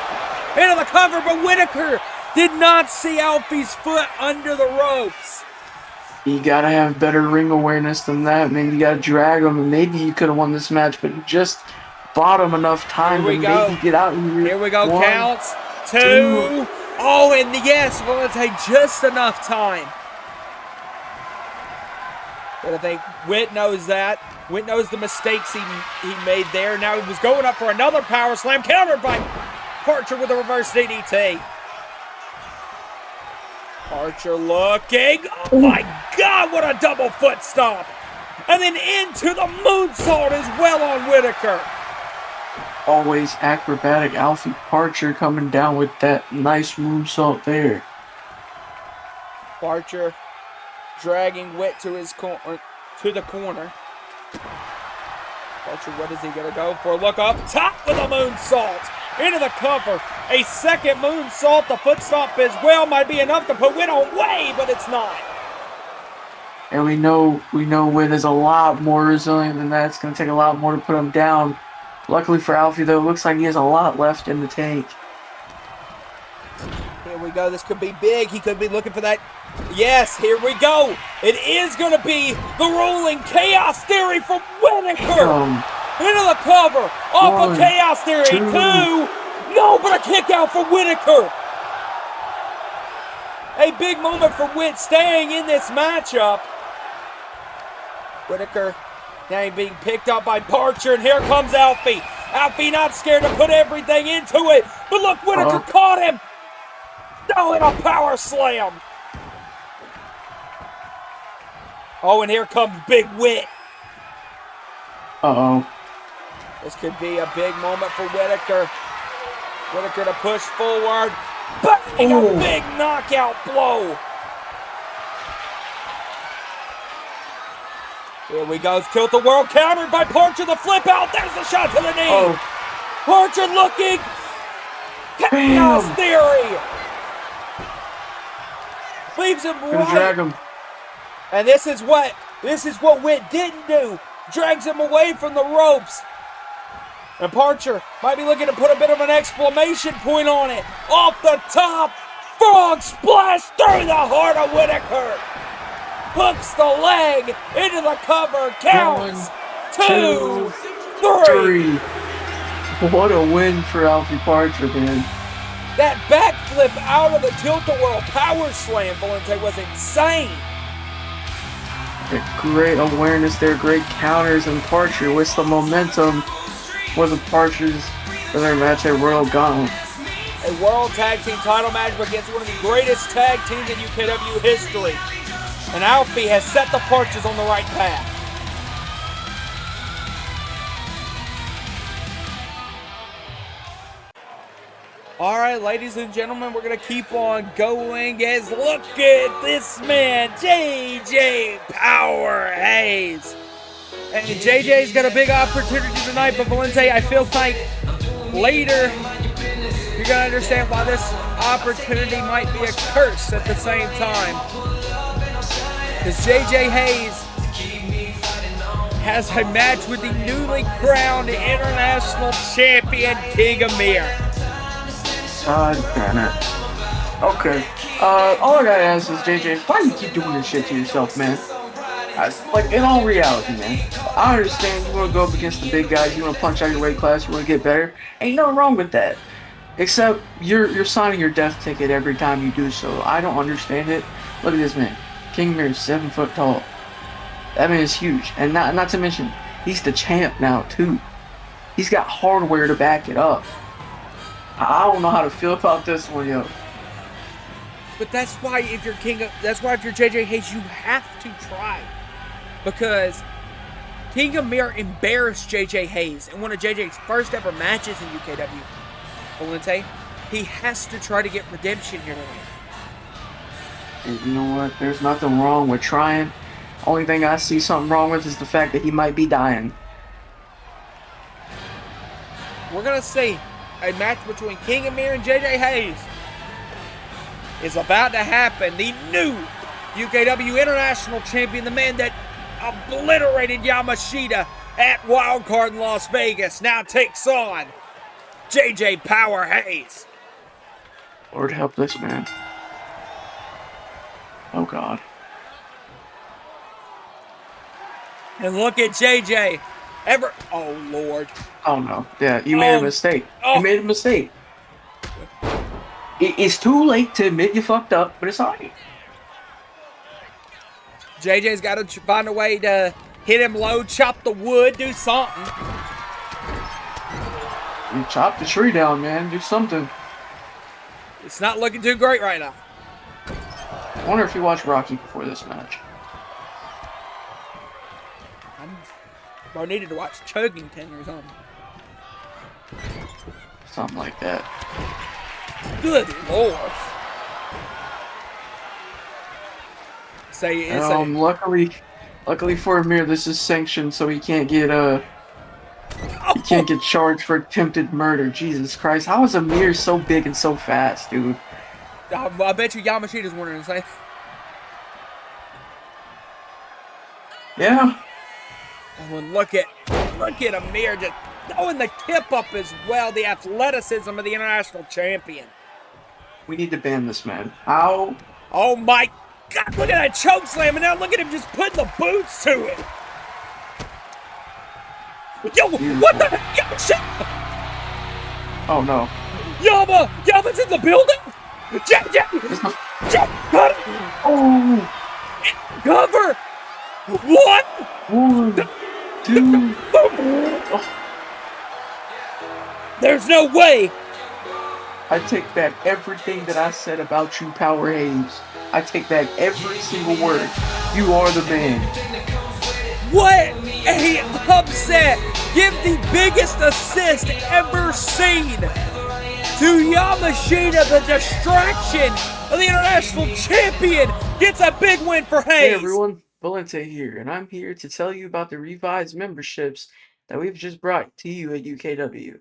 into the cover, but Whitaker did not see Alfie's foot under the ropes. You gotta have better ring awareness than that. Maybe you gotta drag him, and maybe you could have won this match, but you just bought him enough time to maybe get out. Here we go. 1, counts. 2. Oh, and yes, Valente, just enough time. But I think Whit knows that. Whit knows the mistakes he made there. Now he was going up for another power slam, countered by Parcher with a reverse DDT. Parcher looking. Oh my God, what a double foot stomp. And then into the moonsault as well on Whitaker. Always acrobatic Alfie Parcher coming down with that nice moonsault there. Parcher dragging Whit to his to the corner. Parcher, what is he going to go for? Look up top with a moonsault into the cover. A second moonsault. The foot stomp as well might be enough to put Whit away, but it's not. And we know Whit is a lot more resilient than that. It's going to take a lot more to put him down. Luckily for Alfie, though, it looks like he has a lot left in the tank. Here we go. This could be big. He could be looking for that. Yes, here we go. It is going to be the rolling Chaos Theory from Whitaker. Into the cover. Off of Chaos Theory. 2. No, but a kick out for Whitaker. A big moment for Whit staying in this matchup. Whitaker now being picked up by Parcher, and here comes Alfie. Alfie not scared to put everything into it. But look, Whitaker caught him. Oh, and a power slam. Oh, and here comes Big Whit. This could be a big moment for Whitaker. Whitaker to push forward. Bang! A big knockout blow. Here we go. Tilt the world, countered by Parcher. The flip out. There's the shot to the knee. Parcher looking. Chaos Bam. Theory. Leaves him Gonna right. drag him. And this is what Witt didn't do. Drags him away from the ropes. And Parcher might be looking to put a bit of an exclamation point on it. Off the top. Frog splash through the heart of Whitaker. Hooks the leg into the cover. Counts. 2, 3. What a win for Alfie Parcher, man. That backflip out of the tilt-a-whirl power slam, Valente, was insane. Great awareness there, great counters, and Parcher with the momentum for the Parchers for their match at Royal Gauntlet. A World Tag Team title match against one of the greatest tag teams in UKW history. And Alfie has set the Parchers on the right path. All right, ladies and gentlemen, we're going to keep on going as look at this man, JJ Power Hayes. And JJ's got a big opportunity tonight, but Valente, I feel like later you're going to understand why this opportunity might be a curse at the same time. Because JJ Hayes has a match with the newly crowned international champion, King Amir. God damn it. Okay. All I gotta ask is, JJ, why do you keep doing this shit to yourself, man? Like, in all reality, man. I understand you want to go up against the big guys, you want to punch out your weight class, you want to get better. Ain't nothing wrong with that. Except, you're signing your death ticket every time you do so. I don't understand it. Look at this man. King Amir is 7 foot tall. That man is huge. And not to mention, he's the champ now, too. He's got hardware to back it up. I don't know how to feel about this one, yo. But that's why if you're JJ Hayes, you have to try. Because King Amir embarrassed JJ Hayes in one of JJ's first ever matches in UKW. Valente, he has to try to get redemption here tonight. And you know what? There's nothing wrong with trying. Only thing I see something wrong with is the fact that he might be dying. We're going to see a match between King Amir and JJ Hayes is about to happen. The new UKW International Champion, the man that obliterated Yamashita at Wildcard in Las Vegas, now takes on JJ Power Hayes. Lord help this man. Oh God. And look at JJ. Oh Lord. Oh no. Yeah, you made a mistake. You made a mistake. It's too late to admit you fucked up, but it's alright. JJ's got to find a way to hit him low, chop the wood, do something. You chop the tree down, man. Do something. It's not looking too great right now. I wonder if you watched Rocky before this match. I needed to watch Chuggington or something. Something like that. Good Lord. Luckily for Amir, this is sanctioned, so he can't get charged for attempted murder. Jesus Christ, how is Amir so big and so fast, dude? I bet you Yamashita's wondering the same. Yeah. Oh, and look at Amir just throwing the tip up as well. The athleticism of the international champion. We need to ban this man. How? Oh my God! Look at that choke slam, and now look at him just putting the boots to it. Yo, what the heck? Shit. Oh no. Yama's in the building. Jack, cut it. Oh. Cover. 1, 2. There's no way. I take back everything that I said about you, Power Hayes. I take back every single word. You are the man. What a upset. Give the biggest assist ever seen to Yamashita. The distraction of the international champion gets a big win for Hayes. Hey everyone, Valente here, and I'm here to tell you about the revised memberships that we've just brought to you at UKW.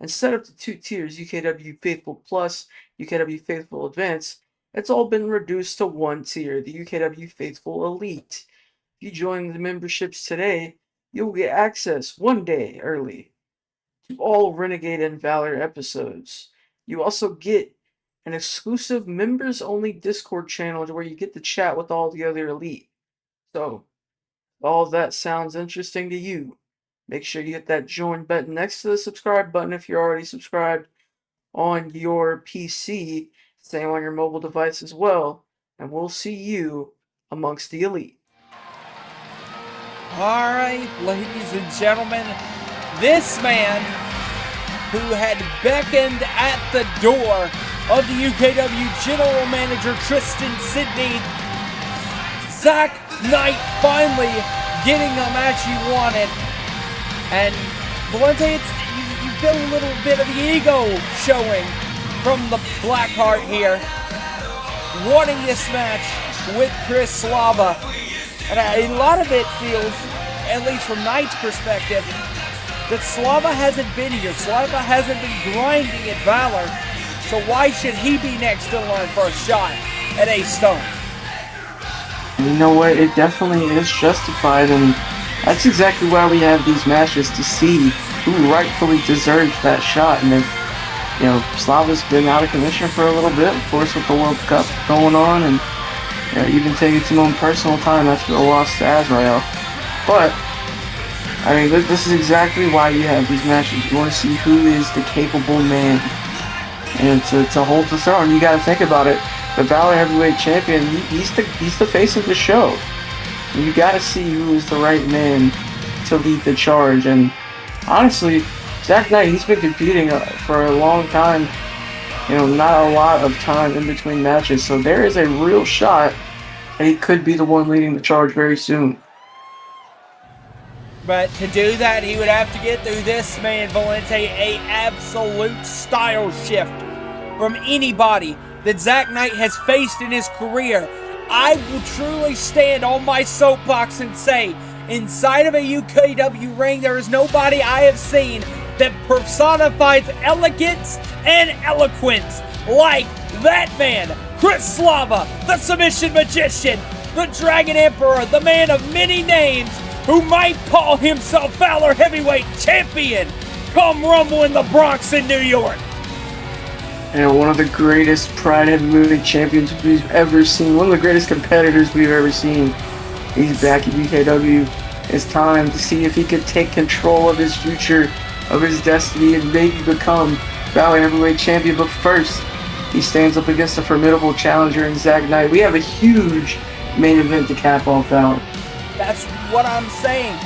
and set up the 2 tiers, UKW Faithful Plus, UKW Faithful Advanced, it's all been reduced to 1 tier, the UKW Faithful Elite. If you join the memberships today, you'll get access 1 day early to all Renegade and Valor episodes. You also get an exclusive members-only Discord channel where you get to chat with all the other Elite. So, if all of that sounds interesting to you, make sure you hit that join button next to the subscribe button if you're already subscribed on your PC, same on your mobile device as well, and we'll see you amongst the Elite. Alright, ladies and gentlemen, this man who had beckoned at the door of the UKW General Manager Tristan Sidney, Zach Knight finally getting a match he wanted. And Valente, you feel a little bit of the ego showing from the Blackheart here, wanting this match with Chris Slava. And a lot of it feels, at least from Knight's perspective, that Slava hasn't been here. Slava hasn't been grinding at Valor. So why should he be next in line for a shot at Ace Stone? You know what? It definitely is justified, and that's exactly why we have these matches, to see who rightfully deserves that shot. And if, you know, Slava's been out of commission for a little bit, of course, with the World Cup going on, and even taking some own personal time after the loss to Azrael. But I mean, this is exactly why you have these matches. You want to see who is the capable man, and to hold the throne. You got to think about it. The Valor Heavyweight Champion, he's the face of the show. And you got to see who is the right man to lead the charge. And honestly, Zach Knight, he's been competing for a long time. You know, not a lot of time in between matches. So there is a real shot that he could be the one leading the charge very soon. But to do that, he would have to get through this man, Valente, a absolute style shift from anybody that Zach Knight has faced in his career. I will truly stand on my soapbox and say, inside of a UKW ring, there is nobody I have seen that personifies elegance and eloquence like that man, Chris Slava, the submission magician, the Dragon Emperor, the man of many names, who might call himself Valor Heavyweight Champion come Rumble in the Bronx in New York. And one of the greatest Pride Heavyweight Champions we've ever seen. One of the greatest competitors we've ever seen. He's back at UKW. It's time to see if he could take control of his future, of his destiny, and maybe become Valor Heavyweight Champion. But first, he stands up against a formidable challenger in Zach Knight. We have a huge main event to cap off Valor. That's what I'm saying.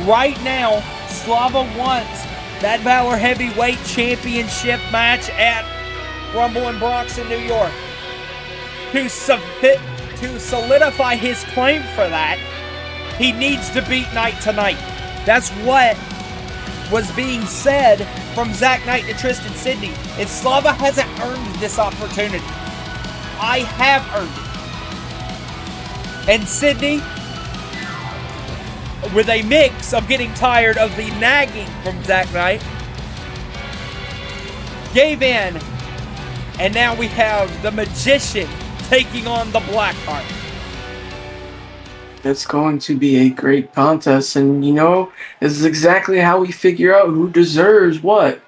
Right now, Slava wants that Valor Heavyweight Championship match at Rumble in Bronx in New York. To solidify his claim for that, he needs to beat Knight tonight. That's what was being said from Zach Knight to Tristan Sidney. And Slava hasn't earned this opportunity. I have earned it. And Sidney, with a mix of getting tired of the nagging from Zach Knight, gave in, and now we have the Magician taking on the Blackheart. It's going to be a great contest, and you know, this is exactly how we figure out who deserves what.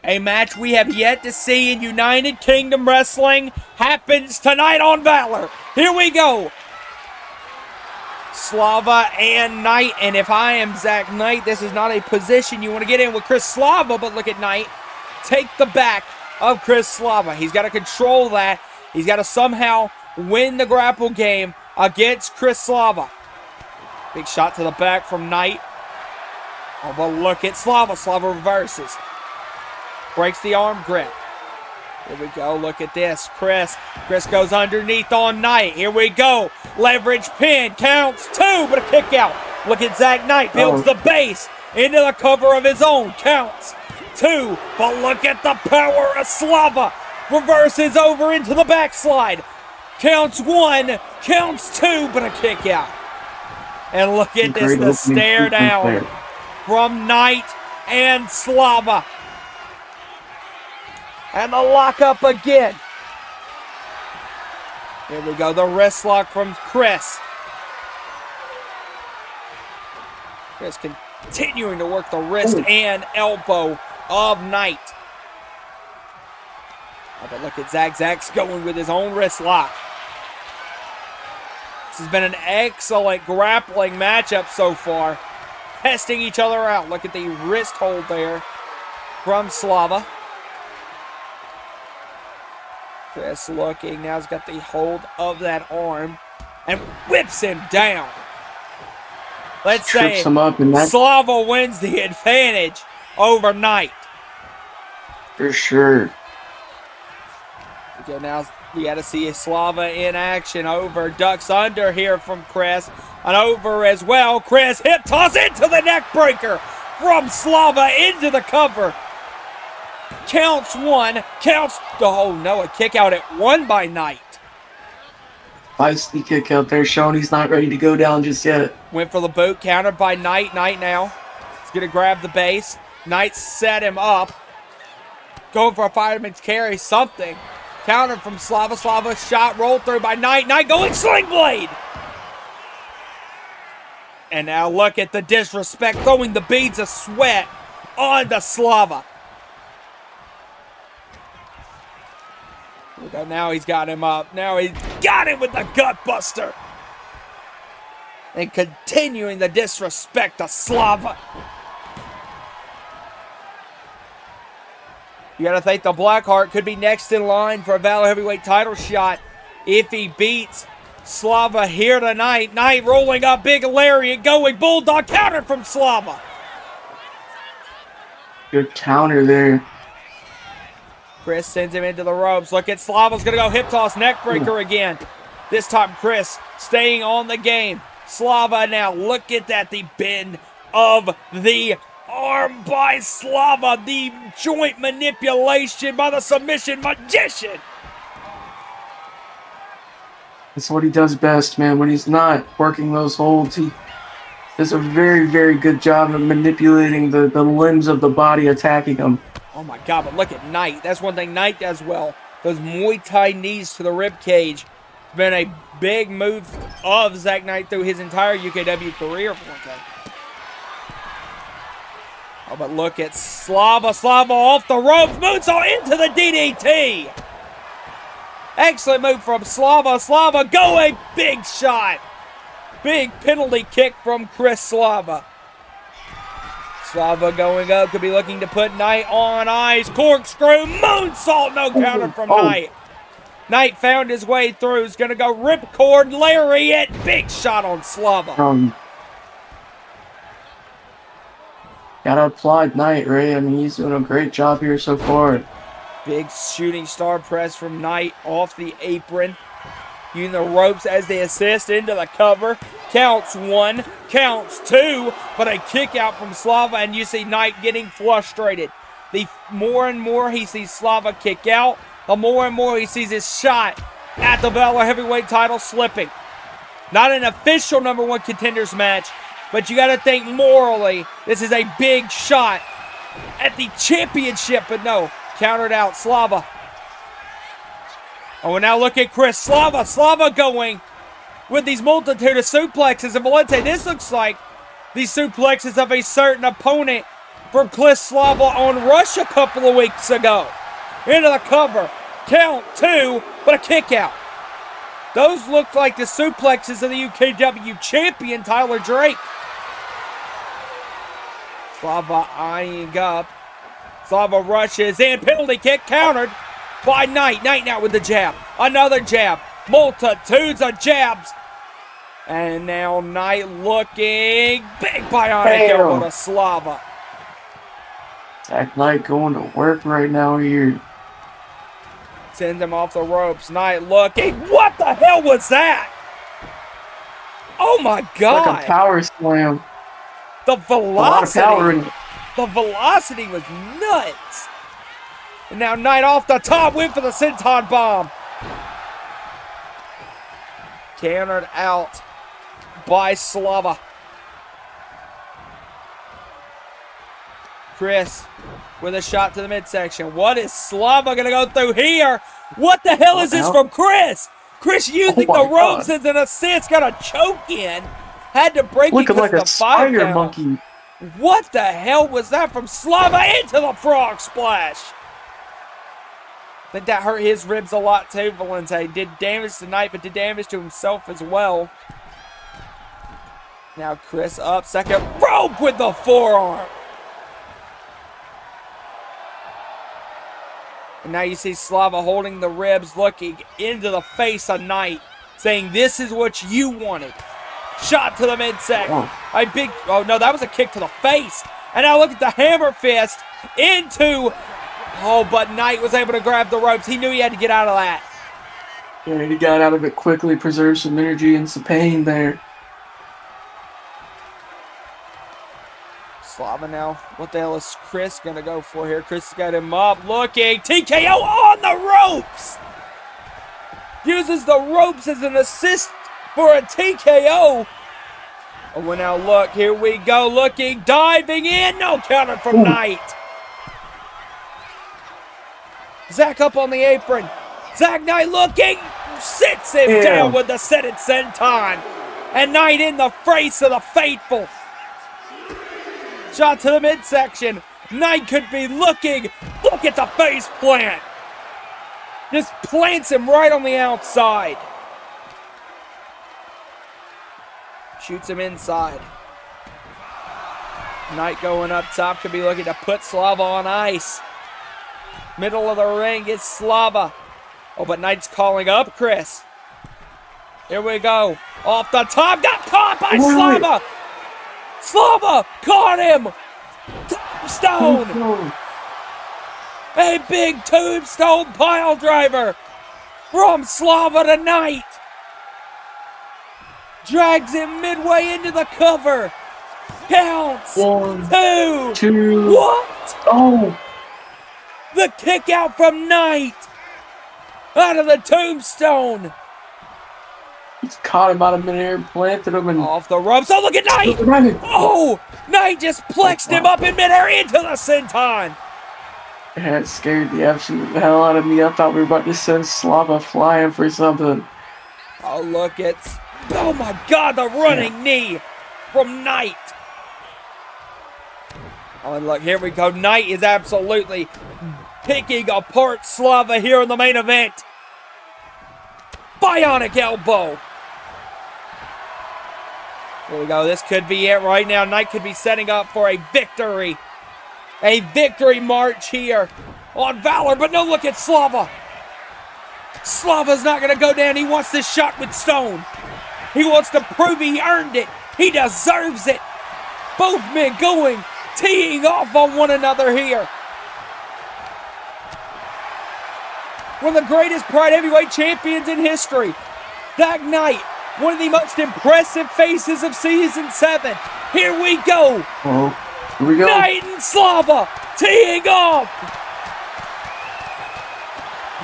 A match we have yet to see in United Kingdom Wrestling happens tonight on Valor. Here we go. Slava and Knight, and if I am Zach Knight, this is not a position you want to get in with Chris Slava, but look at Knight take the back of Chris Slava. He's got to control that. He's got to somehow win the grapple game against Chris Slava. Big shot to the back from Knight. Oh, but look at Slava. Slava reverses. Breaks the arm grip. Here we go. Look at this. Chris goes underneath on Knight. Here we go. Leverage pin. Counts 2, but a kick out. Look at Zach Knight. Builds the base into the cover of his own. Counts 2, but look at the power of Slava. Reverses over into the backslide. Counts 1. Counts 2, but a kick out. And look at this. The stare down from Knight and Slava. And the lockup again. Here we go, the wrist lock from Chris. Chris continuing to work the wrist and elbow of Knight. Oh, but look at Zach. Zach's going with his own wrist lock. This has been an excellent grappling matchup so far. Testing each other out. Look at the wrist hold there from Slava. Chris looking. Now he's got the hold of that arm and whips him down. Let's say Slava wins the advantage over Knight. For sure. Okay, now we got to see Slava in action. Over, ducks under here from Chris. And over as well. Chris hip toss into the neck breaker from Slava into the cover. Counts one. Counts, oh no, a kick out at one by Knight. Feisty kick out there, showing he's not ready to go down just yet. Went for the boot, countered by Knight. Knight now. He's going to grab the base. Knight set him up. Going for a fireman's carry, something. Countered from Slava. Slava shot rolled through by Knight. Knight going sling blade. And now look at the disrespect, throwing the beads of sweat onto Slava. Now he's got him up. Now he's got him with the gut buster. And continuing the disrespect to Slava. You got to think the Blackheart could be next in line for a VALOR heavyweight title shot if he beats Slava here tonight. Knight rolling up, big lariat going, bulldog counter from Slava. Good counter there. Chris sends him into the ropes. Look at Slava's going to go hip toss, neck breaker again. This time Chris staying on the game. Slava now, look at that, the bend of the arm by Slava. The joint manipulation by the submission magician. That's what he does best, man. When he's not working those holds, he does a very, very good job of manipulating the limbs of the body attacking him. Oh my God, but look at Knight. That's one thing Knight does well. Those Muay Thai knees to the rib cage. It's been a big move of Zach Knight through his entire UKW career. Oh, but look at Slava. Slava off the ropes. Moonsault into the DDT. Excellent move from Slava. Slava going. Big shot. Big penalty kick from Chris Slava. Slava going up, could be looking to put Knight on ice. Corkscrew, moonsault, no counter from Knight. Knight found his way through. He's going to go ripcord, lariat, big shot on Slava. Gotta applaud Knight, Ray. I mean, he's doing a great job here so far. Big shooting star press from Knight off the apron. Using the ropes as they assist into the cover. Counts one, counts two, but a kick out from Slava, and you see Knight getting frustrated. The more and more he sees Slava kick out, the more and more he sees his shot at the VALOR heavyweight title slipping. Not an official number one contenders match, but you got to think morally, this is a big shot at the championship, but no, countered out Slava. Oh, and now look at Chris Slava. Slava going with these multitude of suplexes. And Valente, this looks like the suplexes of a certain opponent from Chris Slava on Rush a couple of weeks ago. Into the cover. Count two, but a kick out. Those look like the suplexes of the UKW champion, Tyler Drake. Slava eyeing up. Slava rushes in. Penalty kick countered by Knight. Knight now with the jab. Another jab. Multitudes of jabs. And now Knight looking. Big bionic elbow to Slava. Zach Knight going to work right now here. Sends him off the ropes. Knight looking. What the hell was that? Oh my God. Like a power slam. The velocity. A lot of power in it. The velocity was nuts. And now Knight off the top, went for the senton bomb. Countered out by Slava. Chris with a shot to the midsection. What is Slava going to go through here? What the hell is this from Chris? Chris using the ropes as an assist, got a choke in. Had to break it Looking like because a of the 5 spider count. monkey. What the hell was that from Slava into the frog splash? I think that hurt his ribs a lot too, Valente. Did damage tonight, but did damage to himself as well. Now Chris up, second rope with the forearm. And now you see Slava holding the ribs, looking into the face of Knight, saying, this is what you wanted. Shot to the midsection. Oh no, that was a kick to the face. And now look at the hammer fist into, but Knight was able to grab the ropes. He knew he had to get out of that. Yeah, he got out of it quickly, preserved some energy and some pain there. Slava now. What the hell is Chris going to go for here? Chris has got him up, looking. TKO on the ropes! Uses the ropes as an assist for a TKO. Oh, well, now look. Here we go. Looking, diving in. No counter from Knight. Zach up on the apron. Zach Knight looking. Sits him down with the set it senton. And Knight in the face of the faithful. Shot to the midsection. Knight could be looking. Look at the face plant. Just plants him right on the outside. Shoots him inside. Knight going up top. Could be looking to put Slava on ice. Middle of the ring is Slava. Oh, but Knight's calling up Chris. Here we go. Off the top. Got caught by Slava. Slava caught him! Tombstone! A big tombstone pile driver from Slava to Knight. Drags him midway into the cover. Counts. 1, 2. 2. What? Oh! The kick out from Knight. Out of the tombstone. He's caught him out of midair, planted him, and off the ropes. Oh, look at Knight! Oh! Knight just plexed him up in midair into the senton. That scared the absolute hell out of me. I thought we were about to send Slava flying for something. Oh, look, it's... Oh, my God, the running knee from Knight. Oh, and look, here we go. Knight is absolutely picking apart Slava here in the main event. Bionic elbow. Here we go. This could be it right now. Knight could be setting up for a victory. A victory march here on Valor. But no, look at Slava. Slava's not going to go down. He wants this shot with Stone. He wants to prove he earned it. He deserves it. Both men going, teeing off on one another here. One of the greatest Pride Heavyweight champions in history. That Knight, one of the most impressive faces of Season 7. Here we go. Oh, here we go. Knight and Slava teeing off.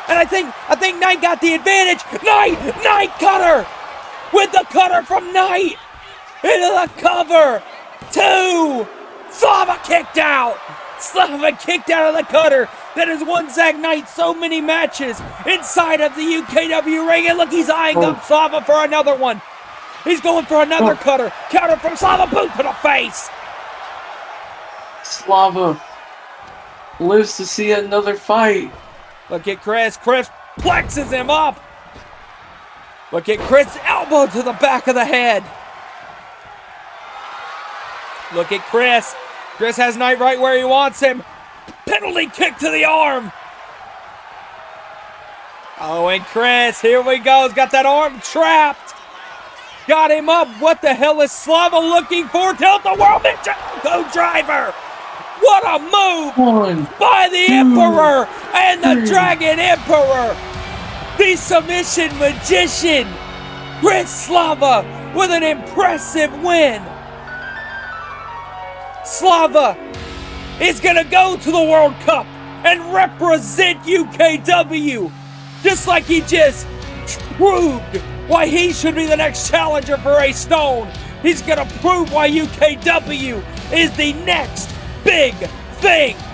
And I think Knight got the advantage. Knight cutter. With the cutter from Knight. Into the cover. 2. Slava kicked out. Slava kicked out of the cutter. That has won Zach Knight so many matches inside of the UKW ring. And look, he's eyeing up Slava for another one. He's going for another cutter. Counter from Slava, boot to the face. Slava lives to see another fight. Look at Chris. Chris plexes him up. Look at Chris, elbow to the back of the head. Look at Chris. Chris has Knight right where he wants him. Penalty kick to the arm. Oh, and Chris, here we go. He's got that arm trapped. Got him up. What the hell is Slava looking for? Tilt the world go driver. What a move by the Emperor and the Dragon Emperor. The submission magician, Chris Slava, with an impressive win. Slava is going to go to the World Cup and represent UKW, just like he just proved why he should be the next challenger for Ray Stone. He's going to prove why UKW is the next big think?